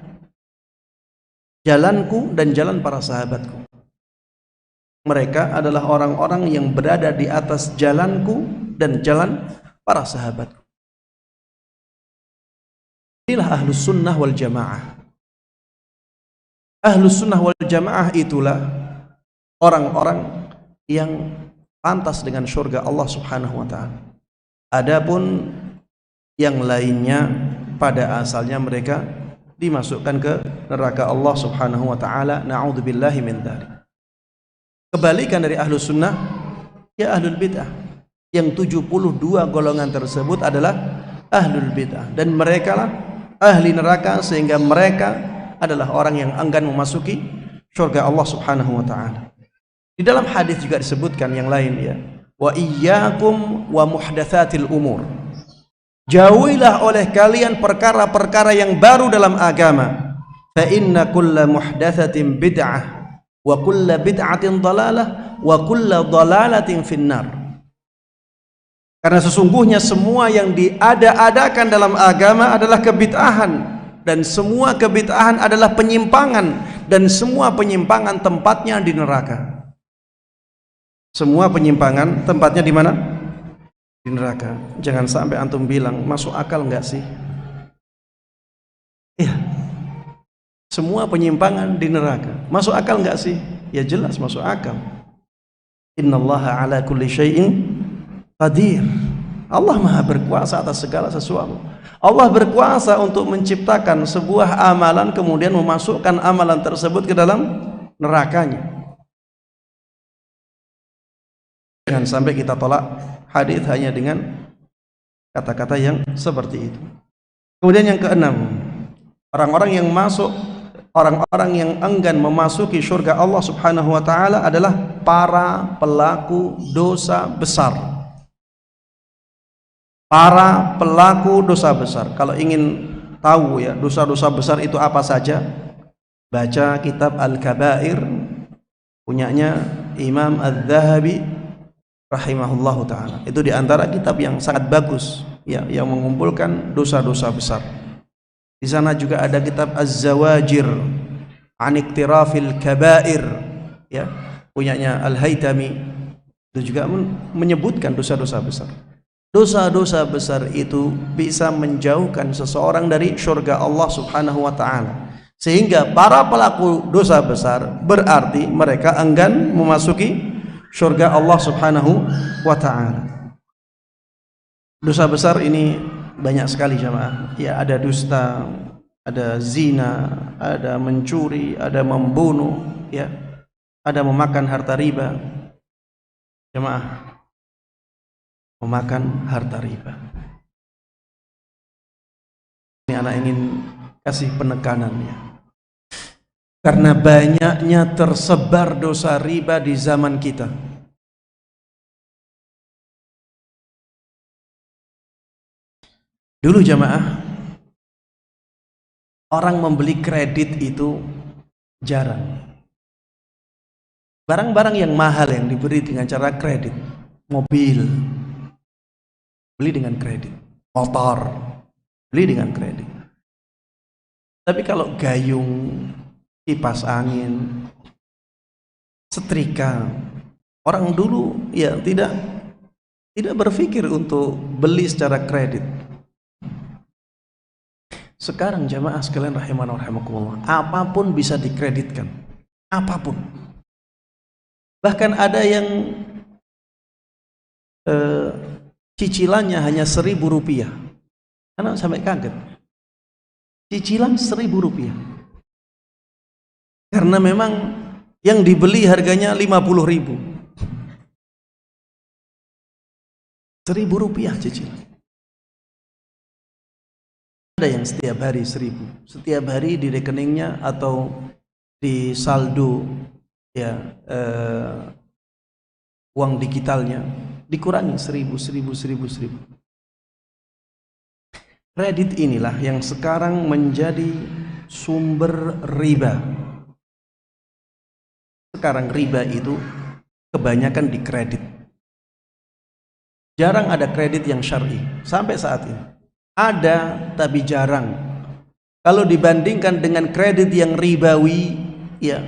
dan jalan para sahabatku. Mereka adalah orang-orang yang berada di atas jalanku dan jalan para sahabatku. Inilah ahlus sunnah wal jamaah. Ahlus sunnah wal jamaah itulah orang-orang yang pantas dengan surga Allah Subhanahu wa taala. Adapun yang lainnya pada asalnya mereka dimasukkan ke neraka Allah Subhanahu wa taala. Na'udzubillahi min dzalik. Kebalikan dari ahlus sunnah ya ahlul bid'ah. Yang 72 golongan tersebut adalah ahlul bid'ah, dan mereka lah ahli neraka, sehingga mereka adalah orang yang enggan memasuki surga Allah Subhanahu wa taala. Di dalam hadis juga disebutkan yang lain, ya, wa iyyakum wa muhdatsatil umur. Jauhilah oleh kalian perkara-perkara yang baru dalam agama. Fa inna kulla muhdatsatin bid'ah wa kulla bid'atin dhalalah wa kulla dhalalatin finnar. Karena sesungguhnya semua yang diada-adakan dalam agama adalah kebid'ahan, dan semua kebid'ahan adalah penyimpangan, dan semua penyimpangan tempatnya di neraka. Semua penyimpangan tempatnya di mana? Di neraka. Jangan sampai antum bilang, masuk akal enggak sih? Iya. Semua penyimpangan di neraka. Masuk akal enggak sih? Ya jelas masuk akal. Innallaha ala kulli syai'in qadir. Allah Maha berkuasa atas segala sesuatu. Allah berkuasa untuk menciptakan sebuah amalan, kemudian memasukkan amalan tersebut ke dalam nerakanya. Jangan sampai kita tolak hadis hanya dengan kata-kata yang seperti itu. Kemudian yang keenam, orang-orang yang enggan memasuki surga Allah Subhanahu wa taala adalah para pelaku dosa besar. Para pelaku dosa besar. Kalau ingin tahu ya dosa-dosa besar itu apa saja, baca kitab Al-Kabair punyanya Imam Az-Zahabi rahimahullahu taala. Itu diantara kitab yang sangat bagus ya, yang mengumpulkan dosa-dosa besar. Di sana juga ada kitab Az-Zawajir an Iktirafil Kabair ya, punyanya Al-Haytami. Itu juga menyebutkan dosa-dosa besar. Dosa-dosa besar itu bisa menjauhkan seseorang dari surga Allah Subhanahu wa taala. Sehingga para pelaku dosa besar berarti mereka enggan memasuki surga Allah Subhanahu wa taala. Dosa besar ini banyak sekali jamaah. Ya, ada dusta, ada zina, ada mencuri, ada membunuh, ya. Ada memakan harta riba. Jamaah, memakan harta riba. Ini anak ingin kasih penekanannya, karena banyaknya tersebar dosa riba di zaman kita. Dulu jamaah, orang membeli kredit itu jarang. Barang-barang yang mahal yang diberi dengan cara kredit, mobil beli dengan kredit, motor beli dengan kredit. Tapi kalau gayung, kipas angin, setrika, orang dulu ya tidak berpikir untuk beli secara kredit. Sekarang jamaah sekalian rahimana wa rahimakumullah, apapun bisa dikreditkan, apapun. Bahkan ada yang cicilannya hanya 1.000 rupiah. Karena sampai kaget. cicilan Rp1.000. Karena memang yang dibeli harganya Rp50.000. Rp1.000 cicilan. Ada yang setiap hari 1.000, setiap hari di rekeningnya atau di saldo ya uang digitalnya dikurangi 1.000. Kredit inilah yang sekarang menjadi sumber riba. Sekarang riba itu kebanyakan di kredit. Jarang ada kredit yang syar'i sampai saat ini. Ada tapi jarang. Kalau dibandingkan dengan kredit yang ribawi, ya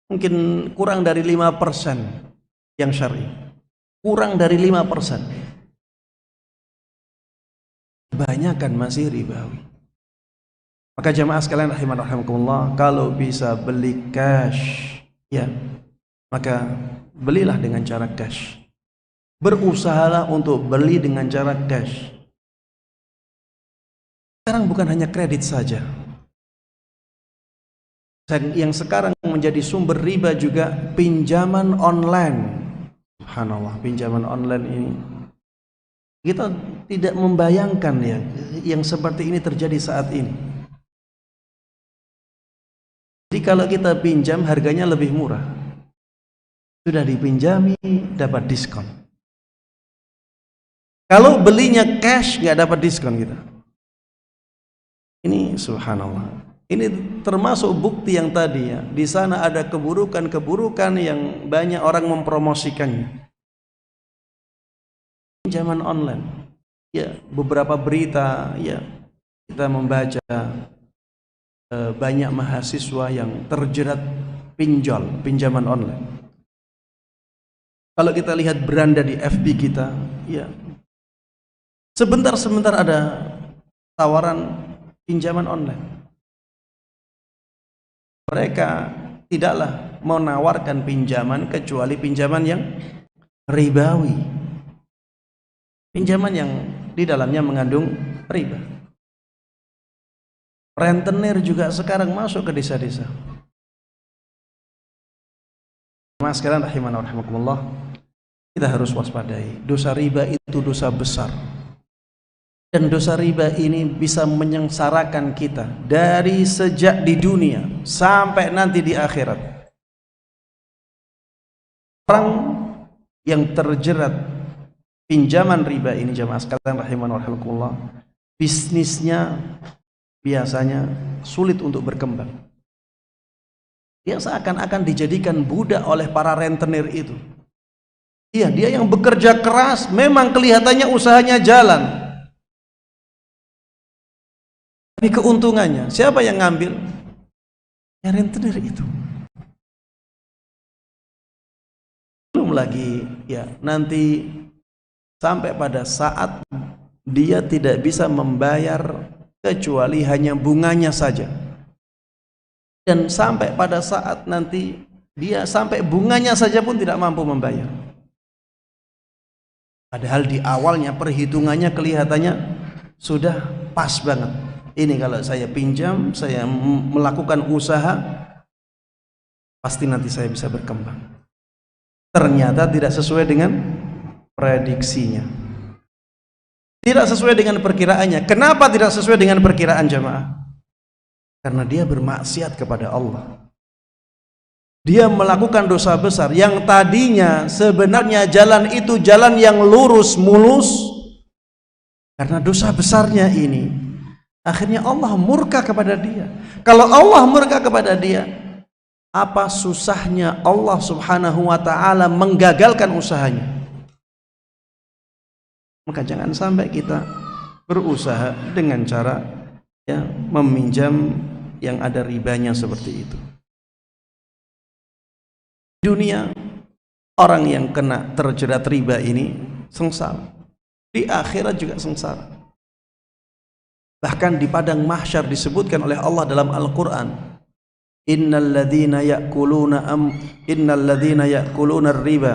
mungkin kurang dari 5% yang syar'i. Kurang dari 5%. Kebanyakan masih ribawi. Maka jamaah sekalian rahimakumullah, kalau bisa beli cash, ya maka belilah dengan cara cash. Berusahalah untuk beli dengan cara cash. Sekarang bukan hanya kredit saja. Yang sekarang menjadi sumber riba juga pinjaman online. Subhanallah, pinjaman online ini kita tidak membayangkan ya yang seperti ini terjadi saat ini. Jadi kalau kita pinjam harganya lebih murah. Sudah dipinjami dapat diskon. Kalau belinya cash nggak dapat diskon kita. Ini subhanallah. Ini termasuk bukti yang tadi ya. Di sana ada keburukan-keburukan yang banyak orang mempromosikannya. Pinjaman online. Ya, beberapa berita ya kita membaca banyak mahasiswa yang terjerat pinjaman online. Kalau kita lihat beranda di FB kita, ya sebentar-sebentar ada tawaran pinjaman online. Mereka tidaklah menawarkan pinjaman kecuali pinjaman yang ribawi, pinjaman yang di dalamnya mengandung riba. Rentenir juga sekarang masuk ke desa-desa. Mas sekalian rahimana wa rahimakumullah, kita harus waspadai. Dosa riba itu dosa besar. Dan dosa riba ini bisa menyengsarakan kita dari sejak di dunia sampai nanti di akhirat. Orang yang terjerat pinjaman riba ini jamaah sekalian rahimana wa rahimakumullah, bisnisnya biasanya sulit untuk berkembang. Dia seakan-akan dijadikan budak oleh para rentenir itu. Iya, dia yang bekerja keras, memang kelihatannya usahanya jalan. Tapi keuntungannya, siapa yang ngambil? Ya rentenir itu. Belum lagi, ya nanti sampai pada saat dia tidak bisa membayar kecuali hanya bunganya saja. Dan sampai pada saat nanti dia sampai bunganya saja pun tidak mampu membayar. Padahal di awalnya perhitungannya kelihatannya sudah pas banget. Ini kalau saya pinjam, saya melakukan usaha, pasti nanti saya bisa berkembang. Ternyata tidak sesuai dengan prediksinya. Tidak sesuai dengan perkiraannya. Kenapa tidak sesuai dengan perkiraan jamaah? Karena dia bermaksiat kepada Allah. Dia melakukan dosa besar yang tadinya sebenarnya jalan itu jalan yang lurus mulus. Karena dosa besarnya ini, akhirnya Allah murka kepada dia. Kalau Allah murka kepada dia, apa susahnya Allah subhanahu wa ta'ala menggagalkan usahanya? Maka jangan sampai kita berusaha dengan cara ya meminjam yang ada ribanya seperti itu. Dunia, orang yang kena terjerat riba ini sengsara. Di akhirat juga sengsara. Bahkan di padang mahsyar disebutkan oleh Allah dalam Al-Quran, innal ladzina ya'kuluna ar-riba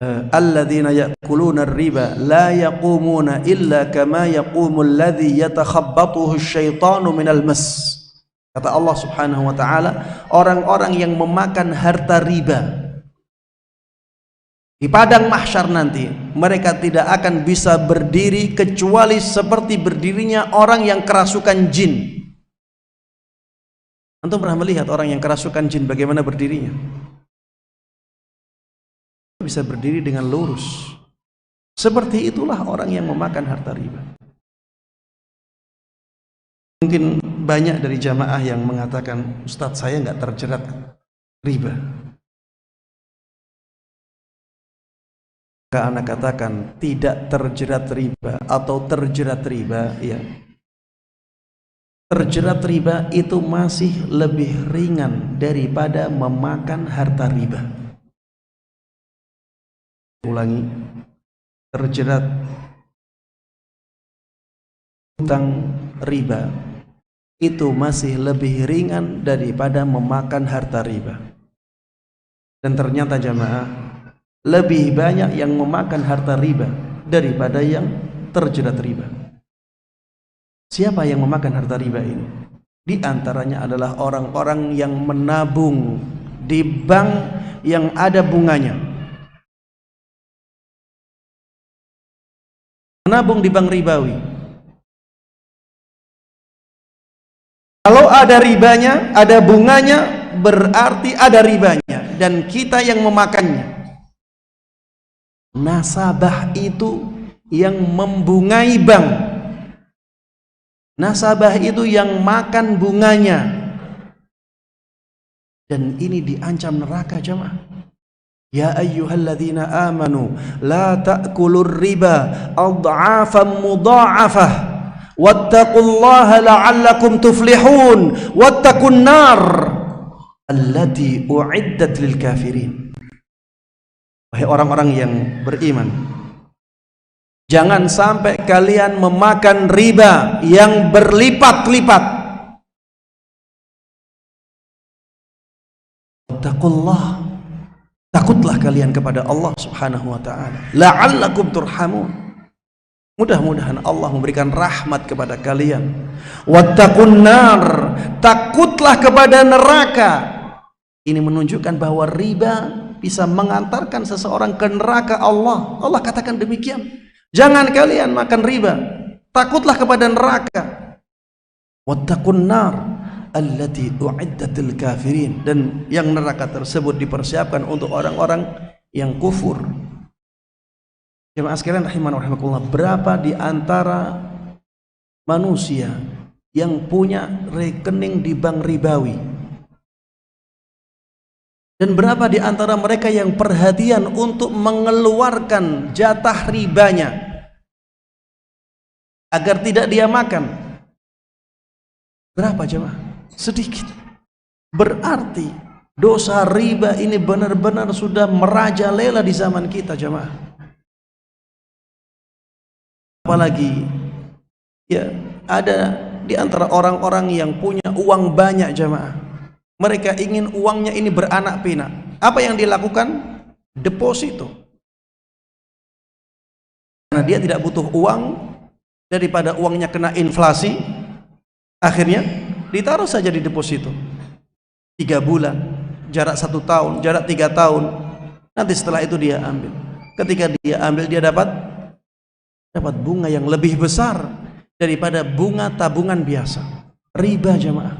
alladzina ya'kuluna ar-riba la yaqumuna illa kama yaqumul ladzi yatakhabbathu asyaitanu minal mas. Kata Allah Subhanahu wa taala, orang-orang yang memakan harta riba di padang mahsyar nanti, mereka tidak akan bisa berdiri kecuali seperti berdirinya orang yang kerasukan jin. Antum pernah melihat orang yang kerasukan jin bagaimana berdirinya? Bisa berdiri dengan lurus. Seperti itulah orang yang memakan harta riba. Mungkin banyak dari jamaah yang mengatakan, Ustadz, saya nggak terjerat riba. Maka anak katakan, tidak terjerat riba atau terjerat riba, ya, terjerat riba itu masih lebih ringan daripada memakan harta riba. Ulangi, terjerat hutang riba itu masih lebih ringan daripada memakan harta riba. Dan ternyata jamaah, lebih banyak yang memakan harta riba daripada yang terjerat riba. Siapa yang memakan harta riba ini? Di antaranya adalah orang-orang yang menabung di bank yang ada bunganya. Menabung di bank ribawi. Kalau ada ribanya, ada bunganya, berarti ada ribanya, dan kita yang memakannya. Nasabah itu yang membungai bank. Nasabah itu yang makan bunganya. Dan ini diancam neraka jemaah. Ya ayyuhalladzina amanu la ta'kulur riba adha'afan mudha'afah wattaqullaha la'allakum tuflihun wattaqun nar allati u'iddat lil kafirin. Wahai orang-orang yang beriman, jangan sampai kalian memakan riba yang berlipat-lipat. Wattaqullah, takutlah kalian kepada Allah Subhanahu wa ta'ala, la'allakum turhamun, mudah-mudahan Allah memberikan rahmat kepada kalian. Wattaqun nar, takutlah kepada neraka. Ini menunjukkan bahwa riba bisa mengantarkan seseorang ke neraka Allah. Allah katakan demikian, jangan kalian makan riba, takutlah kepada neraka. Wattaqun nar allati u'iddat lil kafirin, dan yang neraka tersebut dipersiapkan untuk orang-orang yang kufur. Jemaah sekalian rahiman wa rahimakumullah, berapa di antara manusia yang punya rekening di bank ribawi, dan berapa di antara mereka yang perhatian untuk mengeluarkan jatah ribanya agar tidak dia makan? Berapa jemaah? Sedikit. Berarti dosa riba ini benar-benar sudah merajalela di zaman kita jemaah. Apalagi ya, ada di antara orang-orang yang punya uang banyak jemaah, mereka ingin uangnya ini beranak pinak. Apa yang dilakukan? Deposito. Karena dia tidak butuh uang, daripada uangnya kena inflasi, akhirnya ditaruh saja di deposito. 3 bulan, jarak 1 tahun, jarak 3 tahun. Nanti setelah itu dia ambil. Ketika dia ambil, dia dapat bunga yang lebih besar daripada bunga tabungan biasa. Riba jemaah.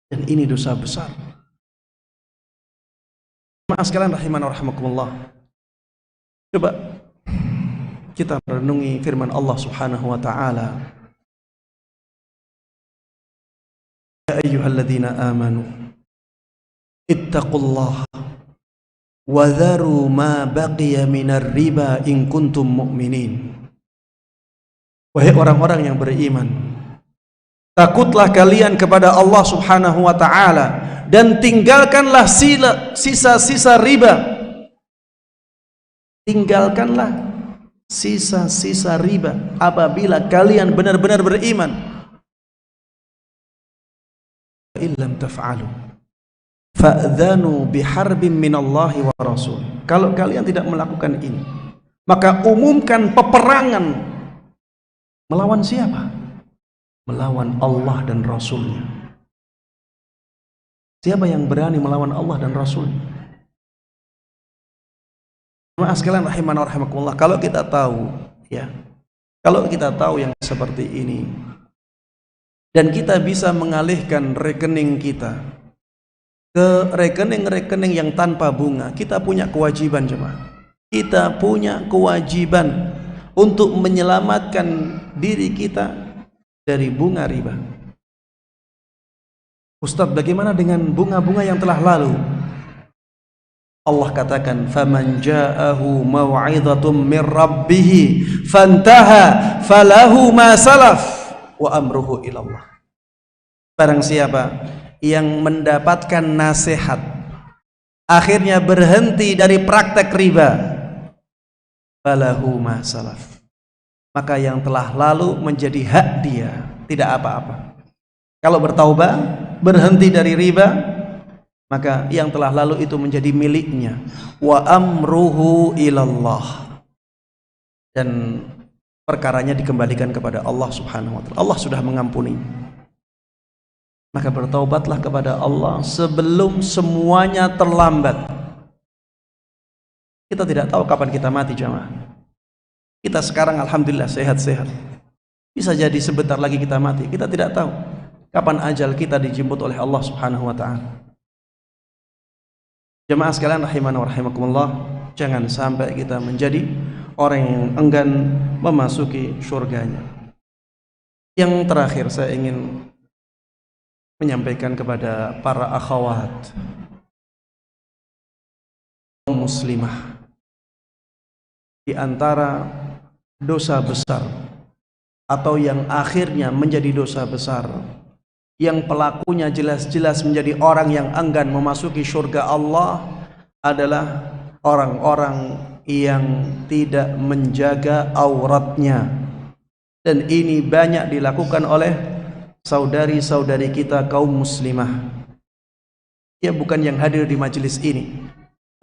Dan ini dosa besar. Jemaah sekalian rahiman wa rahimakumullah, coba kita merenungi firman Allah Subhanahu wa ta'ala. Ya ayyuhalladzina amanu ittaqullaha wa dharu ma baqiya minar riba in kuntum mu'minin. Wahai orang-orang yang beriman, takutlah kalian kepada Allah Subhanahu wa ta'ala dan tinggalkanlah sisa-sisa riba. Tinggalkanlah sisa-sisa riba apabila kalian benar-benar beriman. Illam taf'alu fa'dzanu biharbin minallahi wa rasul. Kalau kalian tidak melakukan ini, maka umumkan peperangan. Melawan siapa? Melawan Allah dan Rasulnya. Siapa yang berani melawan Allah dan Rasulnya? Jemaah sekalian rahimana wa rahimakumullah, kalau kita tahu ya, kalau kita tahu yang seperti ini dan kita bisa mengalihkan rekening kita ke rekening-rekening yang tanpa bunga, kita punya kewajiban jemaah. Kita punya kewajiban untuk menyelamatkan diri kita dari bunga riba. Ustaz, bagaimana dengan bunga-bunga yang telah lalu? Allah katakan, "Faman ja'ahu mau'izatun mir rabbih fantaha falahu ma salaf wa amruhu ila Allah." Barang siapa yang mendapatkan nasihat akhirnya berhenti dari praktek riba, falahu ma salaf, maka yang telah lalu menjadi hak dia, tidak apa-apa. Kalau bertaubat, berhenti dari riba, maka yang telah lalu itu menjadi miliknya. Wa amruhu ilallah, dan perkaranya dikembalikan kepada Allah subhanahu wa ta'ala. Allah sudah mengampuni. Maka bertaubatlah kepada Allah sebelum semuanya terlambat. Kita tidak tahu kapan kita mati jemaah. Kita sekarang alhamdulillah sehat-sehat. Bisa jadi sebentar lagi kita mati. Kita tidak tahu kapan ajal kita dijemput oleh Allah subhanahu wa ta'ala. Jemaah sekalian rahimana wa rahimakumullah, jangan sampai kita menjadi orang yang enggan memasuki surganya. Yang terakhir saya ingin menyampaikan kepada para akhwat muslimah, di antara dosa besar atau yang akhirnya menjadi dosa besar, yang pelakunya jelas-jelas menjadi orang yang enggan memasuki surga Allah, adalah orang-orang yang tidak menjaga auratnya. Dan ini banyak dilakukan oleh saudari-saudari kita kaum muslimah. Ya, bukan yang hadir di majelis ini,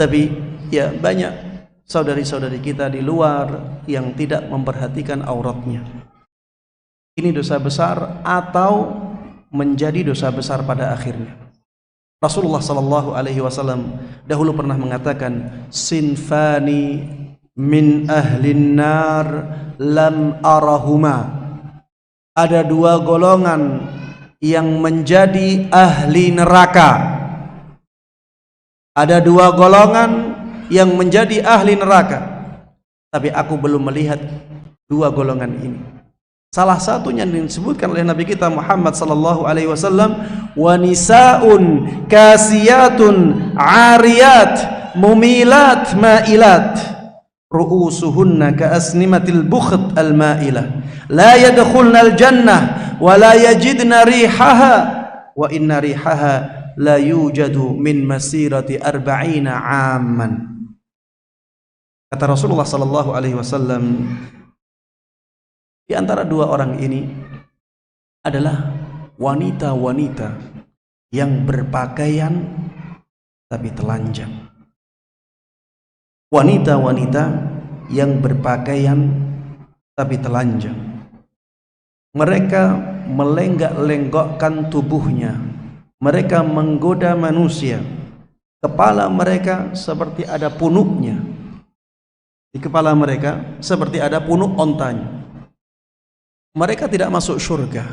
tapi ya banyak saudari-saudari kita di luar yang tidak memperhatikan auratnya. Ini dosa besar atau menjadi dosa besar pada akhirnya. Rasulullah sallallahu alaihi wasallam dahulu pernah mengatakan, sinfani min ahlin nar lam arahuma. Ada dua golongan yang menjadi ahli neraka. Ada dua golongan yang menjadi ahli neraka, tapi aku belum melihat dua golongan ini. Salah satunya yang disebutkan oleh Nabi kita Muhammad sallallahu alaihi wasallam, wa nisaun kasiyatun ariyat mumilat mailat ru'usuhunna ka'asnimatil bukht al-ma'ilah la yadkhulna al-jannah wa la yajidna rihaha wa inna rihaha la yujadu min masirati 40 amman. Kata Rasulullah sallallahu alaihi wasallam, di antara dua orang ini adalah wanita-wanita yang berpakaian tapi telanjang. Wanita-wanita yang berpakaian tapi telanjang. Mereka melenggak-lenggokkan tubuhnya. Mereka menggoda manusia. Kepala mereka seperti ada punuknya. Di kepala mereka seperti ada punuk ontanya. Mereka tidak masuk surga.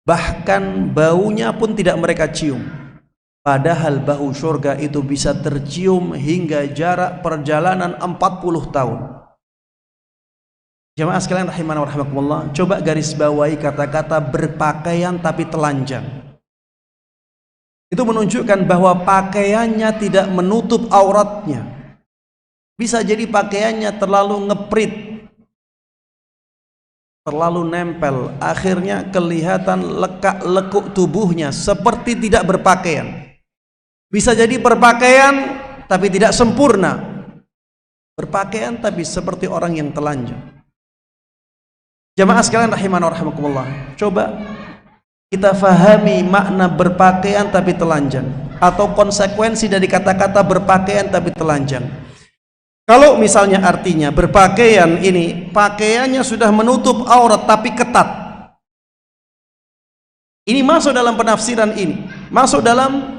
Bahkan baunya pun tidak mereka cium. Padahal bau surga itu bisa tercium hingga jarak perjalanan 40 tahun. Jemaah sekalian rahimana wa rahimakumullah, coba garis bawahi kata-kata berpakaian tapi telanjang. Itu menunjukkan bahwa pakaiannya tidak menutup auratnya. Bisa jadi pakaiannya terlalu ngeprit, terlalu nempel, akhirnya kelihatan lekak-lekuk tubuhnya seperti tidak berpakaian. Bisa jadi berpakaian tapi tidak sempurna, berpakaian tapi seperti orang yang telanjang. Jamaah sekalian rahimana wa rahimakumullah, coba kita fahami makna berpakaian tapi telanjang. atau konsekuensi dari kata-kata berpakaian tapi telanjang. Kalau misalnya artinya berpakaian ini pakaiannya sudah menutup aurat tapi ketat, ini masuk dalam penafsiran ini, masuk dalam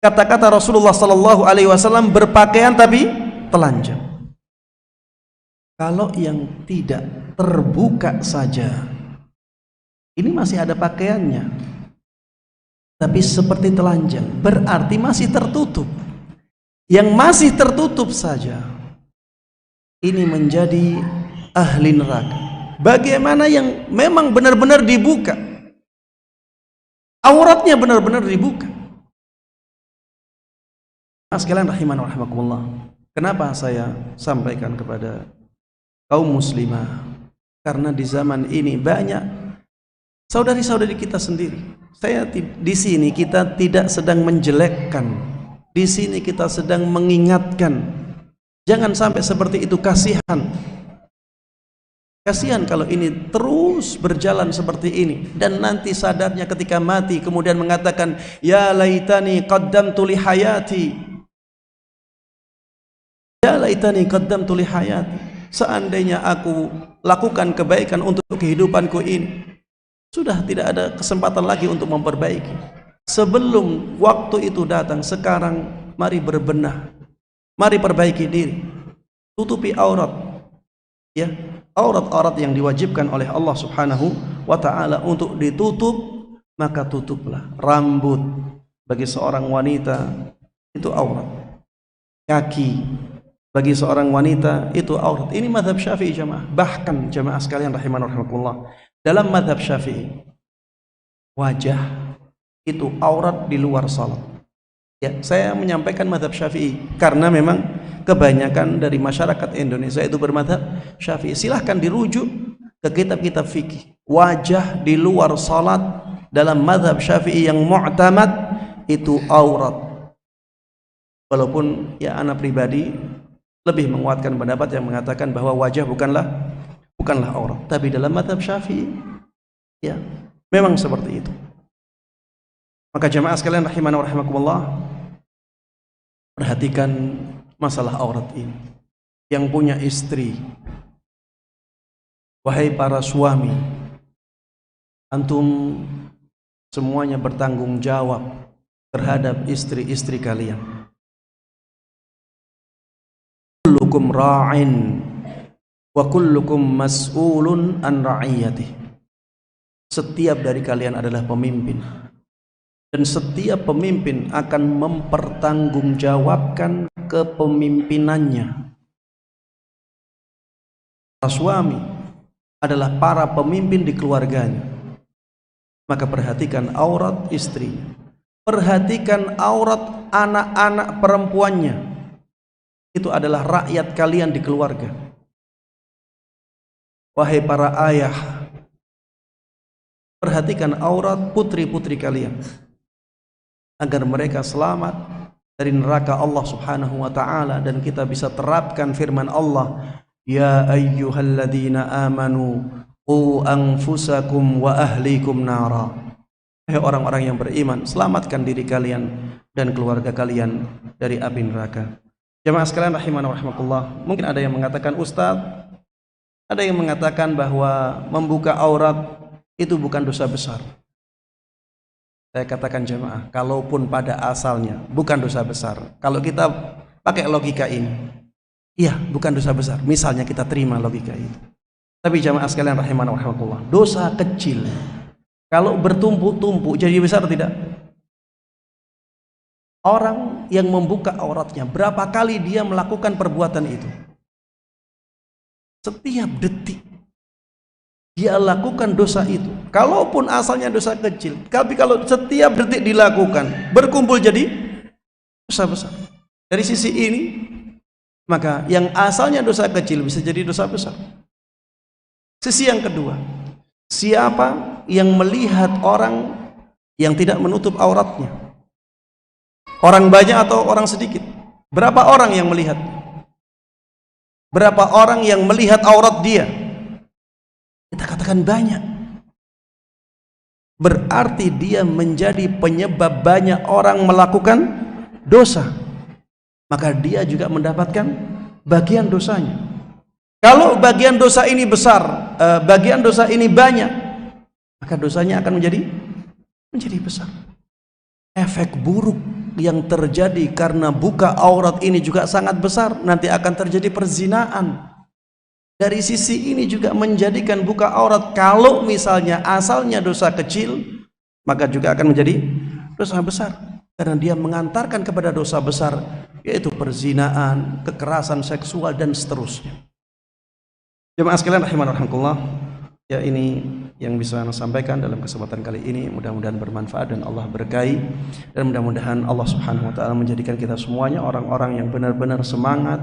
kata-kata Rasulullah sallallahu alaihi wasallam berpakaian tapi telanjang. Kalau yang tidak terbuka saja, ini masih ada pakaiannya, tapi seperti telanjang, berarti masih tertutup. Yang masih tertutup saja, ini menjadi ahli neraka. Bagaimana yang memang benar-benar dibuka, auratnya benar-benar dibuka? Nah, sekalian rahimana wa rahimakumullah, kenapa saya sampaikan kepada kaum muslimah? Karena di zaman ini banyak saudari-saudari kita sendiri. Saya di sini kita tidak sedang menjelekkan, di sini kita sedang mengingatkan, jangan sampai seperti itu. Kasihan kalau ini terus berjalan seperti ini, dan nanti sadarnya ketika mati kemudian mengatakan, ya laitani qaddamtu li hayati, ya laitani qaddamtu li hayati, seandainya aku lakukan kebaikan untuk kehidupanku ini, sudah tidak ada kesempatan lagi untuk memperbaiki. Sebelum waktu itu datang, sekarang mari berbenah, mari perbaiki diri, tutupi aurat, ya, aurat-aurat yang diwajibkan oleh Allah Subhanahu wa ta'ala untuk ditutup, maka tutuplah. Rambut bagi seorang wanita itu aurat, kaki bagi seorang wanita itu aurat. Ini mazhab Syafi'i jamaah. Bahkan jamaah sekalian rahimana rahimakumullah, dalam mazhab Syafi'i wajah itu aurat di luar salat. Ya, saya menyampaikan mazhab Syafi'i karena memang kebanyakan dari masyarakat Indonesia itu bermazhab Syafi'i. Silahkan dirujuk ke kitab-kitab fikih. Wajah di luar salat dalam mazhab Syafi'i yang mu'tamad itu aurat. Walaupun ya anak pribadi lebih menguatkan pendapat yang mengatakan bahwa wajah bukanlah aurat, tapi dalam mazhab Syafi'i ya memang seperti itu. Maka jamaah sekalian rahimana wa rahimakumullah, perhatikan masalah aurat ini. Yang punya istri, wahai para suami, antum semuanya bertanggung jawab terhadap istri-istri kalian. Kullukum ra'in wa kullukum mas'ulun an ra'iyatih. Setiap dari kalian adalah pemimpin, dan setiap pemimpin akan mempertanggungjawabkan kepemimpinannya. Para suami adalah para pemimpin di keluarganya. Maka perhatikan aurat istri, perhatikan aurat anak-anak perempuannya. Itu adalah rakyat kalian di keluarga. Wahai para ayah, perhatikan aurat putri-putri kalian, agar mereka selamat dari neraka Allah Subhanahu wa ta'ala. Dan kita bisa terapkan firman Allah, ya ayyuhalladzina amanu qu anfusakum wa ahlikum nara. Hai orang-orang yang beriman, selamatkan diri kalian dan keluarga kalian dari api neraka. Jamaah sekalian rahimana wa rahimakumullah, mungkin ada yang mengatakan, Ustaz, ada yang mengatakan bahwa membuka aurat itu bukan dosa besar. Saya katakan jamaah, kalaupun pada asalnya bukan dosa besar, kalau kita pakai logika ini, iya bukan dosa besar, misalnya kita terima logika itu. Tapi jamaah sekalian rahimana wa rahimakumullah, dosa kecil kalau bertumpuk-tumpuk jadi besar tidak? Orang yang membuka auratnya, berapa kali dia melakukan perbuatan itu? Setiap detik dia lakukan dosa itu. Kalaupun asalnya dosa kecil, tapi kalau setiap detik dilakukan, berkumpul jadi dosa besar. Dari sisi ini, maka yang asalnya dosa kecil bisa jadi dosa besar. Sisi yang kedua, siapa yang melihat orang yang tidak menutup auratnya? Orang banyak atau orang sedikit? Berapa orang yang melihat? Berapa orang yang melihat aurat dia? Kita katakan banyak. berarti dia menjadi penyebab banyak orang melakukan dosa, maka dia juga mendapatkan bagian dosanya. Kalau bagian dosa ini besar, bagian dosa ini banyak, maka dosanya akan menjadi besar. Efek buruk yang terjadi karena buka aurat ini juga sangat besar. Nanti akan terjadi perzinaan. Dari sisi ini juga menjadikan buka aurat, kalau misalnya asalnya dosa kecil, maka juga akan menjadi dosa besar, karena dia mengantarkan kepada dosa besar, yaitu perzinaan, kekerasan seksual, dan seterusnya. Jemaah sekalian rahimanallah, ya ini yang bisa saya sampaikan dalam kesempatan kali ini. Mudah-mudahan bermanfaat dan Allah berkahi, dan mudah-mudahan Allah Subhanahu wa taala menjadikan kita semuanya orang-orang yang benar-benar semangat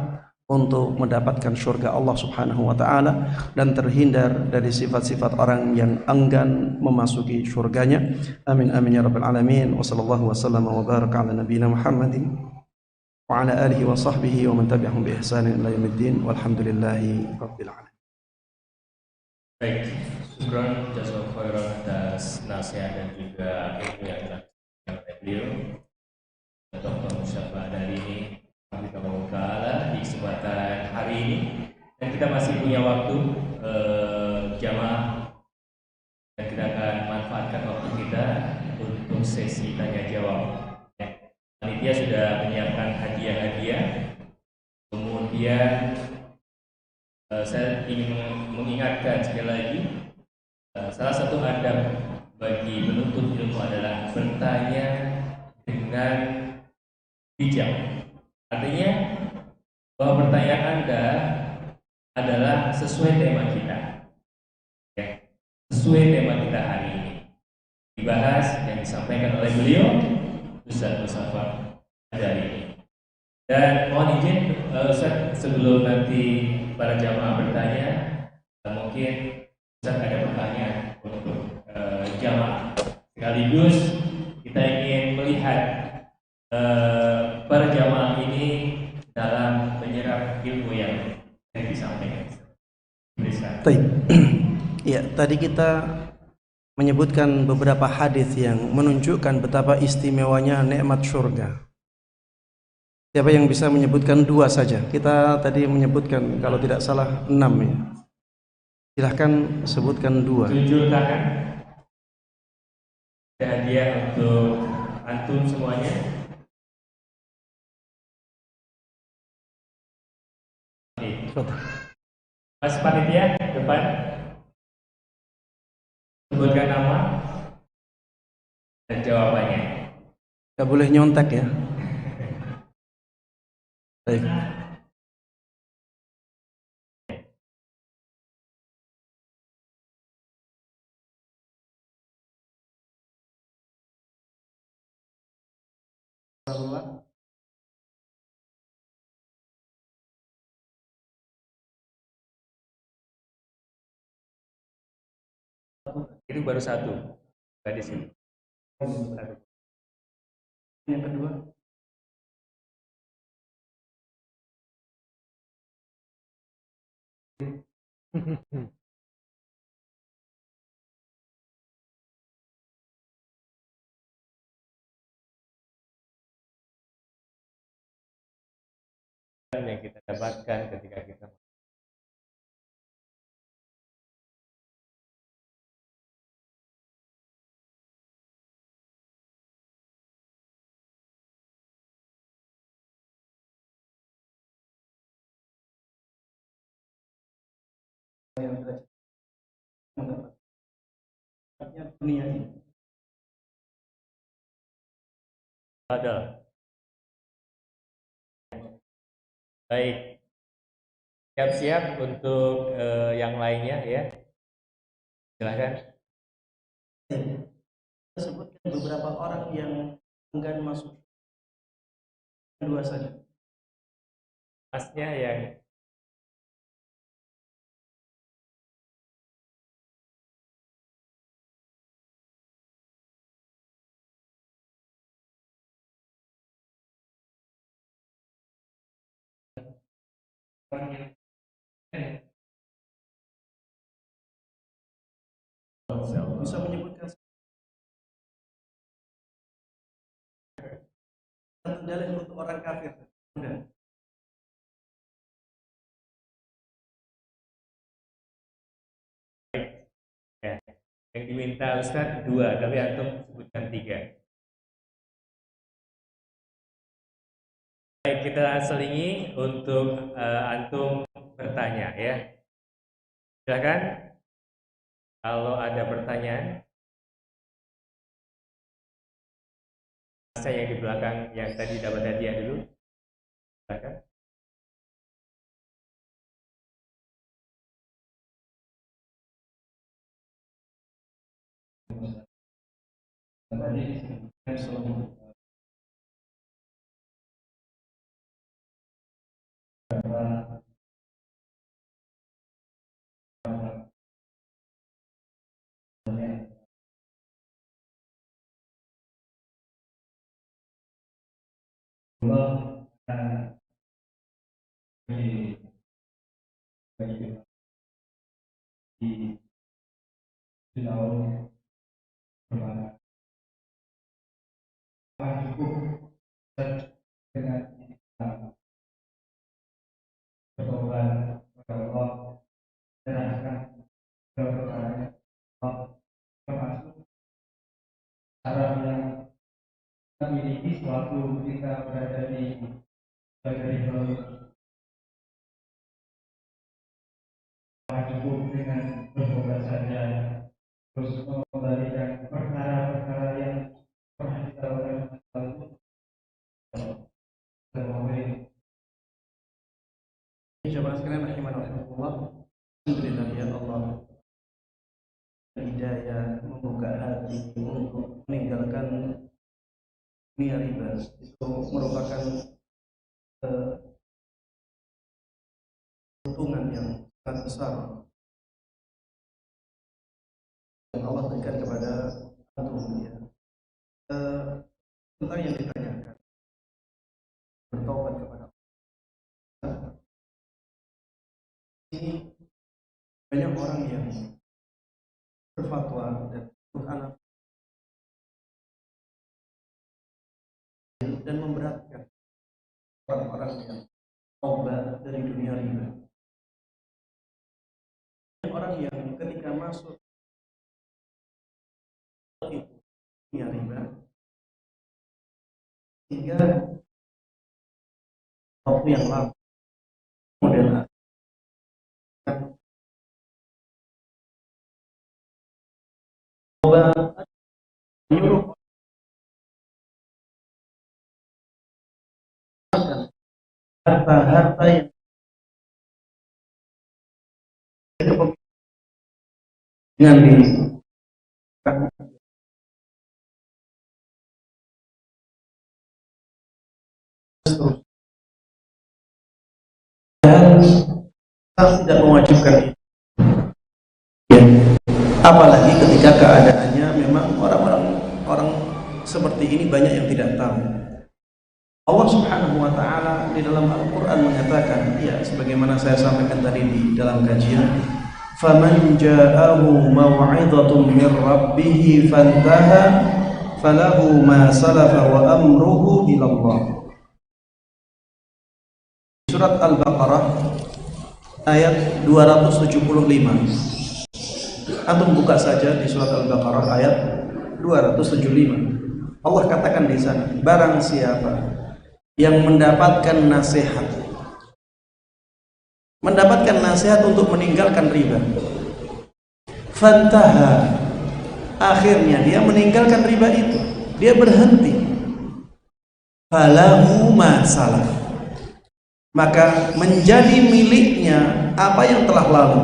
untuk mendapatkan surga Allah Subhanahu wa taala dan terhindar dari sifat-sifat orang yang enggan memasuki surganya. Amin amin ya rabbal alamin. Wa sallallahu wasallam wa baraka ala nabiyyina Muhammadin wa ala alihi wa sahbihi wa man tabi'ahum bi ihsanin ila yaumiddin. Walhamdulillahi rabbil alamin. Baik, syukran jazakallahu khairan atas nasihat dan juga ilmu yang telah diberikan oleh beliau Dr. Musyafa dari ini. Di kesempatan hari ini, dan kita masih punya waktu jamaah, dan kita akan manfaatkan waktu kita untuk sesi tanya jawab. Panitia sudah menyiapkan hadiah-hadiah. Kemudian saya ingin mengingatkan sekali lagi, salah satu adab bagi penuntut ilmu adalah bertanya dengan bijak. Artinya bahwa pertanyaan Anda adalah sesuai tema kita, ya, sesuai tema kita hari ini, dibahas yang disampaikan oleh beliau Ustaz Musyafa dari ini. Dan mohon izin sebelum nanti para jamaah bertanya, mungkin Ustaz ada pertanyaan untuk jamaah. Sekaligus kita ingin melihat para jamaah ini dalam menyerap ilmu yang disampaikan. Baik. Ya, tadi kita menyebutkan beberapa hadis yang menunjukkan betapa istimewanya nikmat surga. Siapa yang bisa menyebutkan 2 saja? Kita tadi menyebutkan kalau tidak salah 6 ya. Silahkan sebutkan 2. 7 tangan. Ada hadiah untuk antum semuanya. Mas panitia depan, sebutkan nama dan jawabannya. Gak boleh nyontek ya. Baik. Itu baru 1 di sini. Yang kedua. Yang kita dapatkan ketika kita ada. Baik, siap-siap untuk yang lainnya ya. Silahkan. Sebutkan beberapa orang yang enggan masuk. 2 saja. Masnya yang bisa menyebutkan Satu dalil untuk orang kafir. Udah. Ya. Yang diminta Ustaz 2, tapi antum sebutkan 3. Baik, kita selingi untuk antum bertanya ya. Silakan kalau ada pertanyaan. Saya yang di belakang yang tadi dapat hadiah dulu. Silakan. Memiliki suatu kita berada di negeri cukup dengan bertobat saja, terus mengembalikan perkara-perkara yang pernah kita lakukan lalu. Jemaah sekalian rahimanallah, alhamdulillah ya Allah, hidayah membuka hati untuk meninggalkan dunia riba itu merupakan keuntungan yang sangat besar yang Allah berikan kepada antum ya. Tentang yang ditanyakan, bertobat kepada Allah. Ini banyak orang yang berfatwa dan anak dan memberatkan orang-orang yang taubat dari dunia riba. Orang yang ketika masuk itu dunia riba, sehingga waktu yang lama kemudian menyuruh harta-harta yang dengan diri dan tidak mewajibkan itu ya. Apalagi ketika keadaannya memang orang seperti ini banyak yang tidak tahu. Allah Subhanahu wa taala di dalam Al-Qur'an mengatakan, ya sebagaimana saya sampaikan tadi di dalam kajian, faman ja'ahu maw'idhatun min rabbih fantaha falahu ma salafa wa amruhu ila Allah. Surat Al-Baqarah ayat 275. Antum buka saja di surat Al-Baqarah ayat 275. Allah katakan di sana, barang siapa yang mendapatkan nasihat untuk meninggalkan riba, fantaha, akhirnya dia meninggalkan riba itu, dia berhenti, falahu ma salaf, maka menjadi miliknya apa yang telah lalu.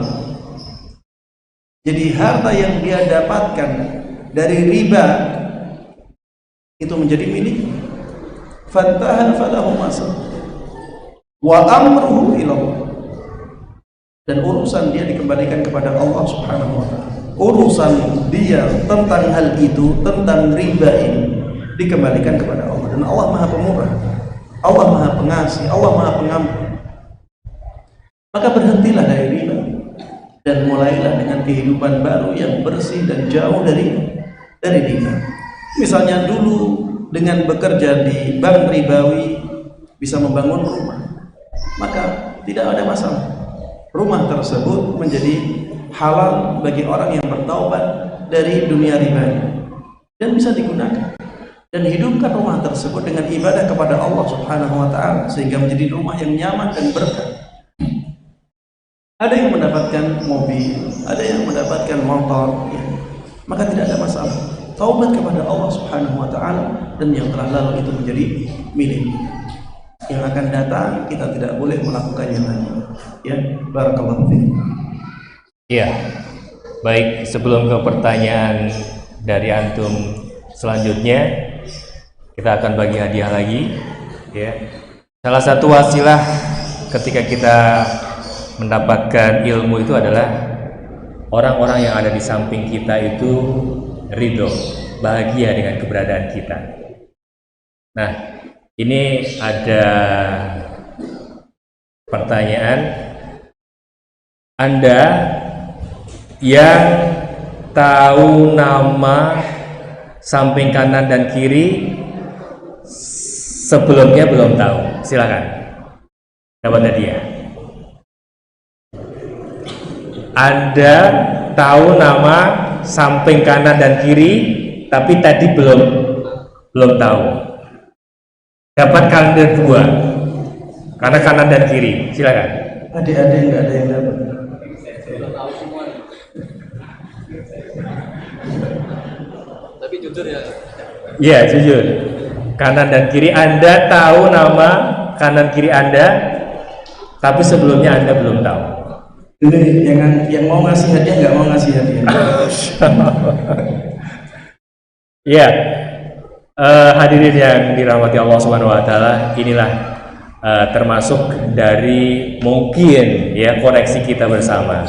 Jadi harta yang dia dapatkan dari riba itu menjadi miliknya. Fantaha falahu ma salaf wa amruhu ila Allah, dan urusan dia dikembalikan kepada Allah Subhanahu wa taala. Urusan dia tentang hal itu, tentang riba ini, dikembalikan kepada Allah. Dan Allah Maha Pemurah, Allah Maha Pengasih, Allah Maha Pengampun. Maka berhentilah dari riba dan mulailah dengan kehidupan baru yang bersih dan jauh dari riba. Misalnya dulu dengan bekerja di bank ribawi bisa membangun rumah, maka tidak ada masalah. Rumah tersebut menjadi halal bagi orang yang bertaubat dari dunia riba dan bisa digunakan, dan hidupkan rumah tersebut dengan ibadah kepada Allah Subhanahu wa taala sehingga menjadi rumah yang nyaman dan berkah. Ada yang mendapatkan mobil, ada yang mendapatkan motor, ya. Maka tidak ada masalah. Taubat kepada Allah Subhanahu wa taala, dan yang telah lalu itu menjadi milik. Yang akan datang kita tidak boleh melakukannya lagi. Ya, barakallahu fiik. Iya. Baik, sebelum ke pertanyaan dari antum selanjutnya, kita akan bagi hadiah lagi, ya. Salah satu wasilah ketika kita mendapatkan ilmu itu adalah orang-orang yang ada di samping kita itu ridho, bahagia dengan keberadaan kita. Nah, ini ada pertanyaan. Anda yang tahu nama samping kanan dan kiri sebelumnya belum tahu, silakan dapat hadiah. Anda tahu nama samping kanan dan kiri tapi tadi belum tahu, dapat kalender 2 karena kanan dan kiri, silakan. Adik-adik nggak ada yang dapat. Tapi jujur ya. Iya, jujur. Kanan dan kiri, Anda tahu nama kanan kiri Anda, tapi sebelumnya Anda belum tahu. Ini yang mau ngasih hadiah nggak mau ngasih hadiah. Iya, hadirin yang dirahmati Allah Subhanahu Wa Taala, inilah termasuk dari mungkin ya koreksi kita bersama.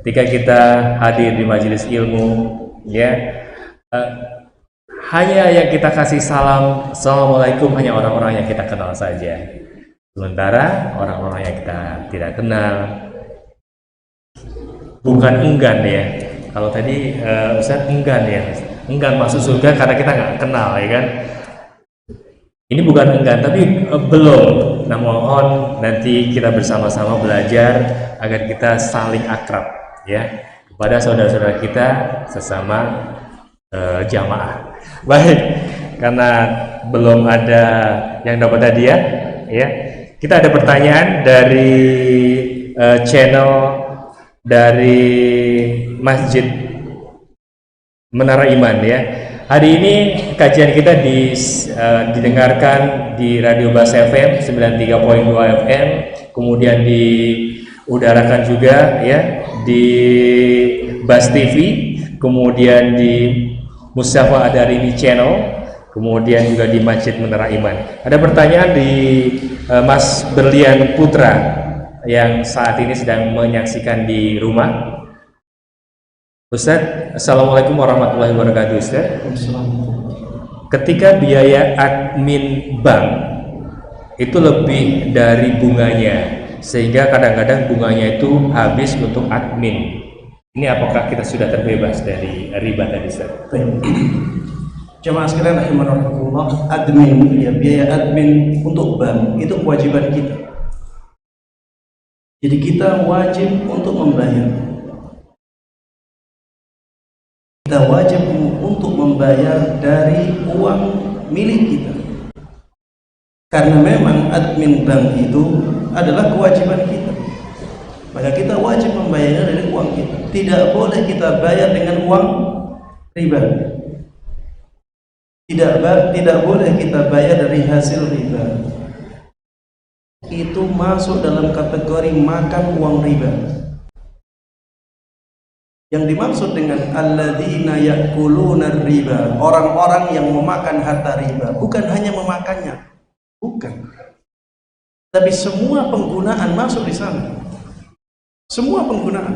Ketika kita hadir di majelis ilmu, ya hanya yang kita kasih salam assalamualaikum hanya orang-orang yang kita kenal saja. Sementara orang-orang yang kita tidak kenal, bukan enggan ya. Kalau tadi Ustaz enggan ya, enggan masuk surga karena kita nggak kenal, ya kan? Ini bukan enggan, tapi belum. Nah, mohon nanti kita bersama-sama belajar agar kita saling akrab, ya, kepada saudara-saudara kita sesama jamaah. Baik, karena belum ada yang dapat hadiah, ya. Kita ada pertanyaan dari channel dari Masjid Menara Iman, ya. Hari ini kajian kita didengarkan di Radio Bas FM 93.2 FM, kemudian diudarakan juga ya di Bas TV, kemudian di Mustafa Adarini Channel, kemudian juga di Masjid Menara Iman. Ada pertanyaan di Mas Berlian Putra yang saat ini sedang menyaksikan di rumah. Ustaz, assalamualaikum warahmatullahi wabarakatuh. Ustaz, ketika biaya admin bank itu lebih dari bunganya, sehingga kadang-kadang bunganya itu habis untuk admin, ini apakah kita sudah terbebas dari riba tadi, Ustaz? Jemaah sekalian rahimakumullah, admin ya, biaya admin untuk bank itu kewajiban kita. Jadi kita wajib untuk membayar. Kita wajib untuk membayar dari uang milik kita, karena memang admin bank itu adalah kewajiban kita, maka kita wajib membayarnya dari uang kita. Tidak boleh kita bayar dengan uang riba, tidak boleh kita bayar dari hasil riba. Itu masuk dalam kategori makan uang riba. Yang dimaksud dengan alladzina ya'kuluna riba, orang-orang yang memakan harta riba, bukan hanya memakannya, bukan, tapi semua penggunaan masuk di sana. Semua penggunaan,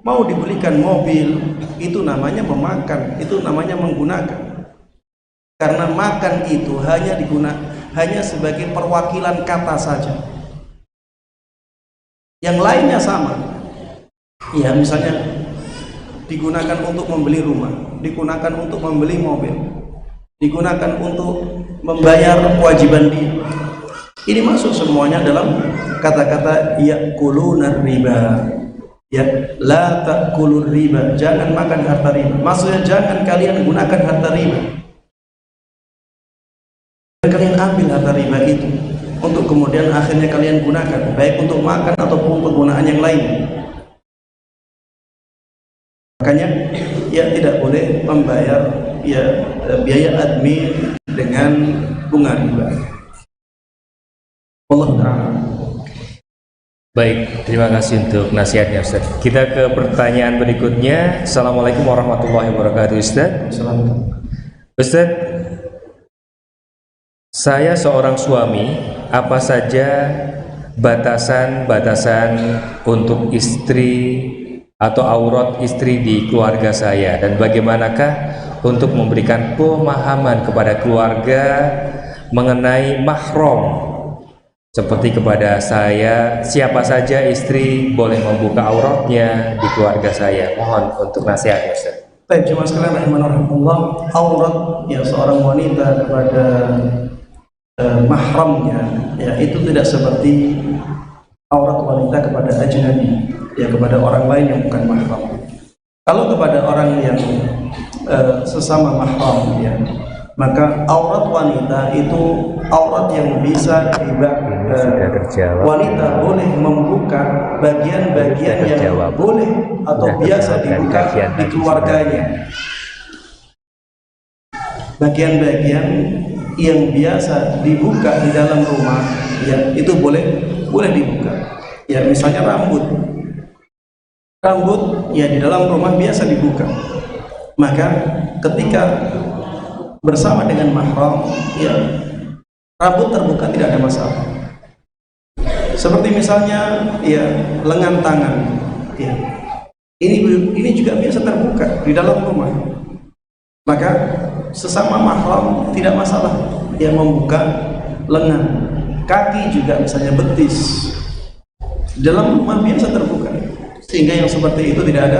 mau dibelikan mobil, itu namanya memakan, itu namanya menggunakan. Karena makan itu hanya sebagai perwakilan kata saja. Yang lainnya sama. Ya, misalnya digunakan untuk membeli rumah, digunakan untuk membeli mobil. digunakan untuk membayar kewajiban dia. Ini masuk semuanya dalam kata-kata ya'kuluna riba. Ya, la ta'kulur riba, jangan makan harta riba. Maksudnya jangan kalian gunakan harta riba. Kalian ambil harta riba itu untuk kemudian akhirnya kalian gunakan, baik untuk makan ataupun penggunaan yang lain. Makanya ya tidak boleh membayar ya biaya admin dengan bunga riba. Allah Ta'ala. Baik, terima kasih untuk nasihatnya Ustaz. Kita ke pertanyaan berikutnya. Assalamualaikum warahmatullahi wabarakatuh Ustaz. Ustaz, saya seorang suami, apa saja batasan-batasan untuk istri atau aurat istri di keluarga saya, dan bagaimanakah untuk memberikan pemahaman kepada keluarga mengenai mahram, seperti kepada saya, siapa saja istri boleh membuka auratnya di keluarga saya. Mohon untuk nasihatnya Ustaz. Baik, jemaah sekalian rahimanallah, aurat ya seorang wanita kepada mahramnya ya itu tidak seperti aurat wanita kepada ajnabi, ya kepada orang lain yang bukan mahram. Kalau kepada orang yang sesama mahram ya, maka aurat wanita itu aurat yang bisa wanita boleh membuka bagian-bagian yang boleh atau biasa dibuka di keluarganya. Bagian-bagian yang biasa dibuka di dalam rumah ya itu boleh dibuka. Ya misalnya rambut ya di dalam rumah biasa dibuka. Maka ketika bersama dengan mahram ya rambut terbuka tidak ada masalah. Seperti misalnya ya lengan tangan ya ini juga biasa terbuka di dalam rumah. Maka sesama mahram tidak masalah dia membuka lengan. Kaki juga misalnya betis di dalam rumah biasa terbuka, sehingga yang seperti itu tidak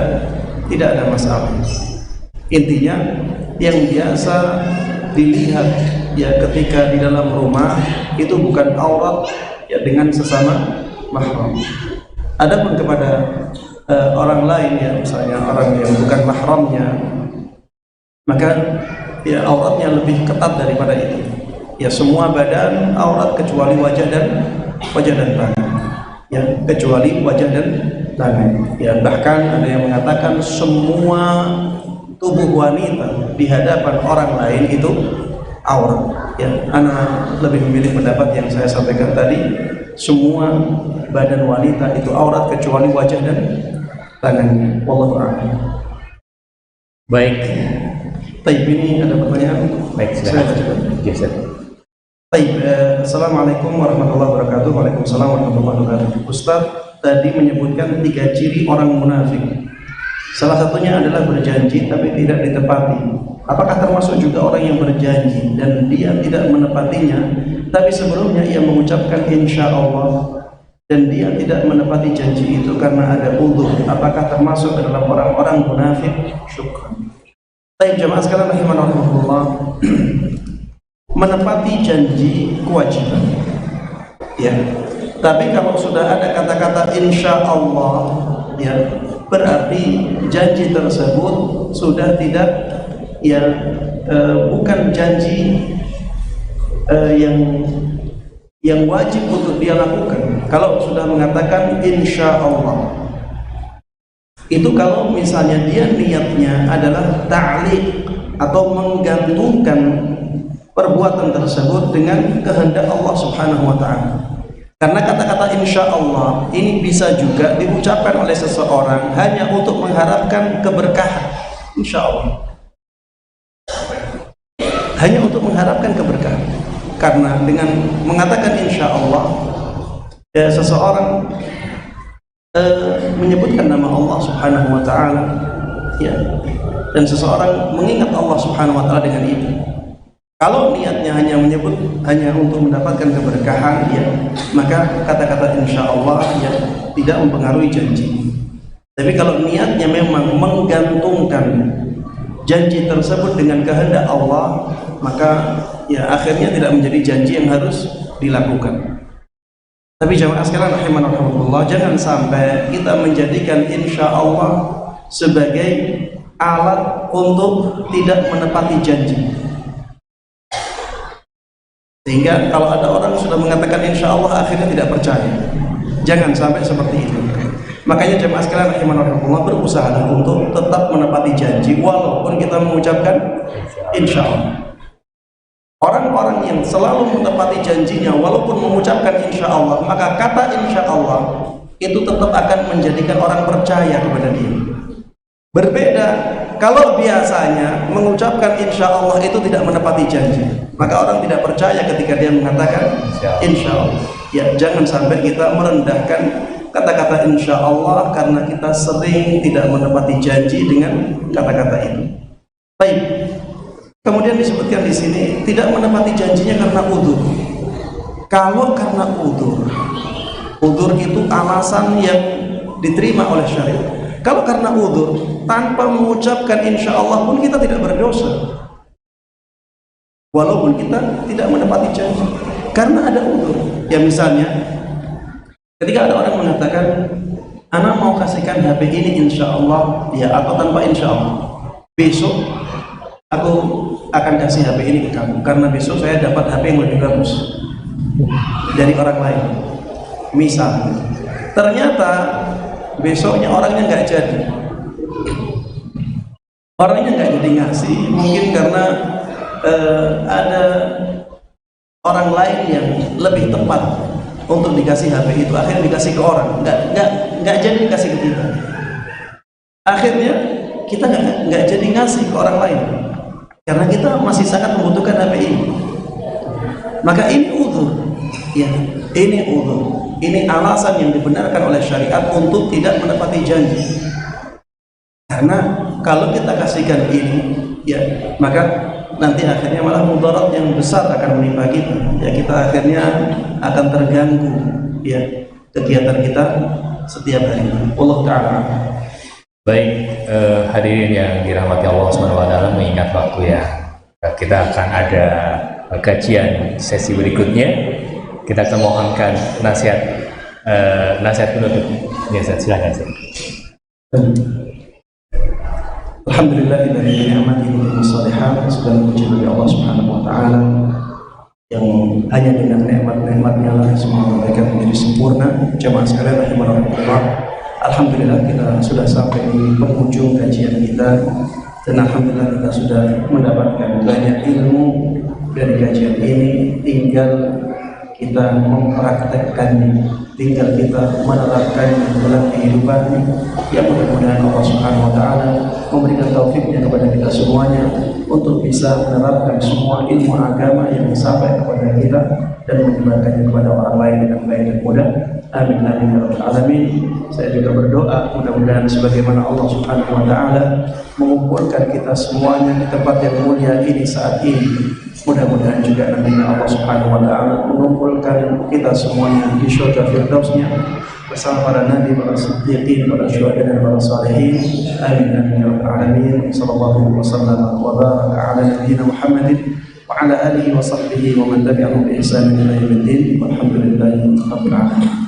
ada masalah. Intinya yang biasa dilihat ya ketika di dalam rumah itu bukan aurat ya dengan sesama mahram. Adapun kepada orang lain ya misalnya orang yang bukan mahramnya, maka ya auratnya lebih ketat daripada itu. Ya semua badan aurat kecuali wajah dan tangan. Ya kecuali wajah dan tangan. Ya bahkan ada yang mengatakan semua tubuh wanita di hadapan orang lain itu aurat. Ya, anak lebih memilih pendapat yang saya sampaikan tadi, semua badan wanita itu aurat kecuali wajah dan tangannya. Wallahu a'lam. Baik. Baik, ini ada pertanyaan. Baik, silakan. Baik, assalamualaikum warahmatullahi wabarakatuh. Waalaikumsalam warahmatullahi wabarakatuh. Ustaz tadi menyebutkan 3 ciri orang munafik. Salah satunya adalah berjanji tapi tidak ditepati. Apakah termasuk juga orang yang berjanji dan dia tidak menepatinya, tapi sebelumnya ia mengucapkan insya Allah dan dia tidak menepati janji itu karena ada uzur? Apakah termasuk ke dalam orang-orang munafik? Syukran. Baik, jemaah sekalian rahimanallah, menepati janji kewajiban. Ya. Tapi kalau sudah ada kata-kata insya Allah, ya berarti janji tersebut sudah tidak ya bukan janji yang wajib untuk dia lakukan. Kalau sudah mengatakan insya Allah, itu kalau misalnya dia niatnya adalah ta'liq atau menggantungkan perbuatan tersebut dengan kehendak Allah Subhanahu wa ta'ala. Karena kata-kata insya Allah ini bisa juga diucapkan oleh seseorang hanya untuk mengharapkan keberkahan. Insya Allah hanya untuk mengharapkan keberkahan. Karena dengan mengatakan insya Allah ya, seseorang menyebutkan nama Allah Subhanahu wa ta'ala ya, dan seseorang mengingat Allah Subhanahu wa ta'ala dengan itu. Kalau niatnya hanya menyebut hanya untuk mendapatkan keberkahan ya, maka kata-kata insya Allah ya tidak mempengaruhi janji. Tapi kalau niatnya memang menggantungkan janji tersebut dengan kehendak Allah, maka ya akhirnya tidak menjadi janji yang harus dilakukan. Tapi jamaah sekalian rahimanallah, jangan sampai kita menjadikan insya Allah sebagai alat untuk tidak menepati janji. Sehingga kalau ada orang sudah mengatakan insya Allah akhirnya tidak percaya. Jangan sampai seperti itu. Makanya jemaah sekalian rahimanallah, berusaha untuk tetap menepati janji walaupun kita mengucapkan insya Allah. Orang-orang yang selalu menepati janjinya walaupun mengucapkan insya Allah, maka kata insya Allah itu tetap akan menjadikan orang percaya kepada dia. Berbeda kalau biasanya mengucapkan insya Allah itu tidak menepati janji, maka orang tidak percaya ketika dia mengatakan insya Allah. Ya, jangan sampai kita merendahkan kata-kata insya Allah karena kita sering tidak menepati janji dengan kata-kata itu. Baik. Kemudian disebutkan di sini tidak menepati janjinya karena udzur. Kalau karena udzur, udzur itu alasan yang diterima oleh syariat. Kalau karena udzur, tanpa mengucapkan insya Allah pun kita tidak berdosa. Walaupun kita tidak menepati janji, karena ada udzur. Ya misalnya, ketika ada orang mengatakan, anak mau kasihkan HP ini insya Allah, ya atau tanpa insya Allah, besok aku akan kasih HP ini ke kamu karena besok saya dapat HP yang lebih bagus dari orang lain. Misal, ternyata besoknya orangnya nggak jadi, ngasih, mungkin karena ada orang lain yang lebih tepat untuk dikasih HP itu, akhirnya dikasih ke orang, nggak jadi dikasih ke kita. Akhirnya kita nggak jadi ngasih ke orang lain karena kita masih sangat membutuhkan HP ini. Maka ini udzur, ya, ini udzur, ini alasan yang dibenarkan oleh syariat untuk tidak menepati janji. Karena kalau kita kasihkan ini, ya, maka nanti akhirnya malah mudarat yang besar akan menimpa kita. Ya, kita akhirnya akan terganggu, ya, kegiatan kita setiap hari. Allah Ta'ala. Baik, hadirin yang dirahmati Allah SWT, mengingat waktu ya, kita akan ada kajian sesi berikutnya. Kita akan mohonkan nasihat penutup. Ya, silakan. Alhamdulillah dari ni'matihi shalihat, segala puji bagi Allah Subhanahu wa taala yang hanya dengan nikmat-nikmatnya lah semua kebaikan menjadi sempurna. Jemaah sekalian rahimanallah, alhamdulillah kita sudah sampai di penghujung kajian kita dan alhamdulillah kita sudah mendapatkan banyak ilmu dari kajian ini. Tinggal kita mempraktekkannya, tinggal kita menerapkannya dalam kehidupan. Ya, mudah-mudahan Allah Subhanahu wa taala memberikan taufiknya kepada kita semuanya untuk bisa menerapkan semua ilmu agama yang sampai kepada kita dan menyebarkannya kepada orang lain dengan baik dan mudah. Amin amin ya rabbal alamin. Saya juga berdoa mudah-mudahan sebagaimana Allah Subhanahu wa taala mengumpulkan kita semuanya di tempat yang mulia ini saat ini, mudah-mudahan juga nantinya Allah Subhanahu wa taala mengumpulkan kita semuanya di syurga firdausnya bersama para nabi, para siddiqin, para syuhada dan para salihin. Amin amin ya rabbal alamin. Sallallahu wasallam wa baraka ala nabiyyina Muhammadin wa ala alihi wa sahbihi wa man tabi'ahum bi ihsan ila yaumil din. Walhamdulillahi rabbil alamin.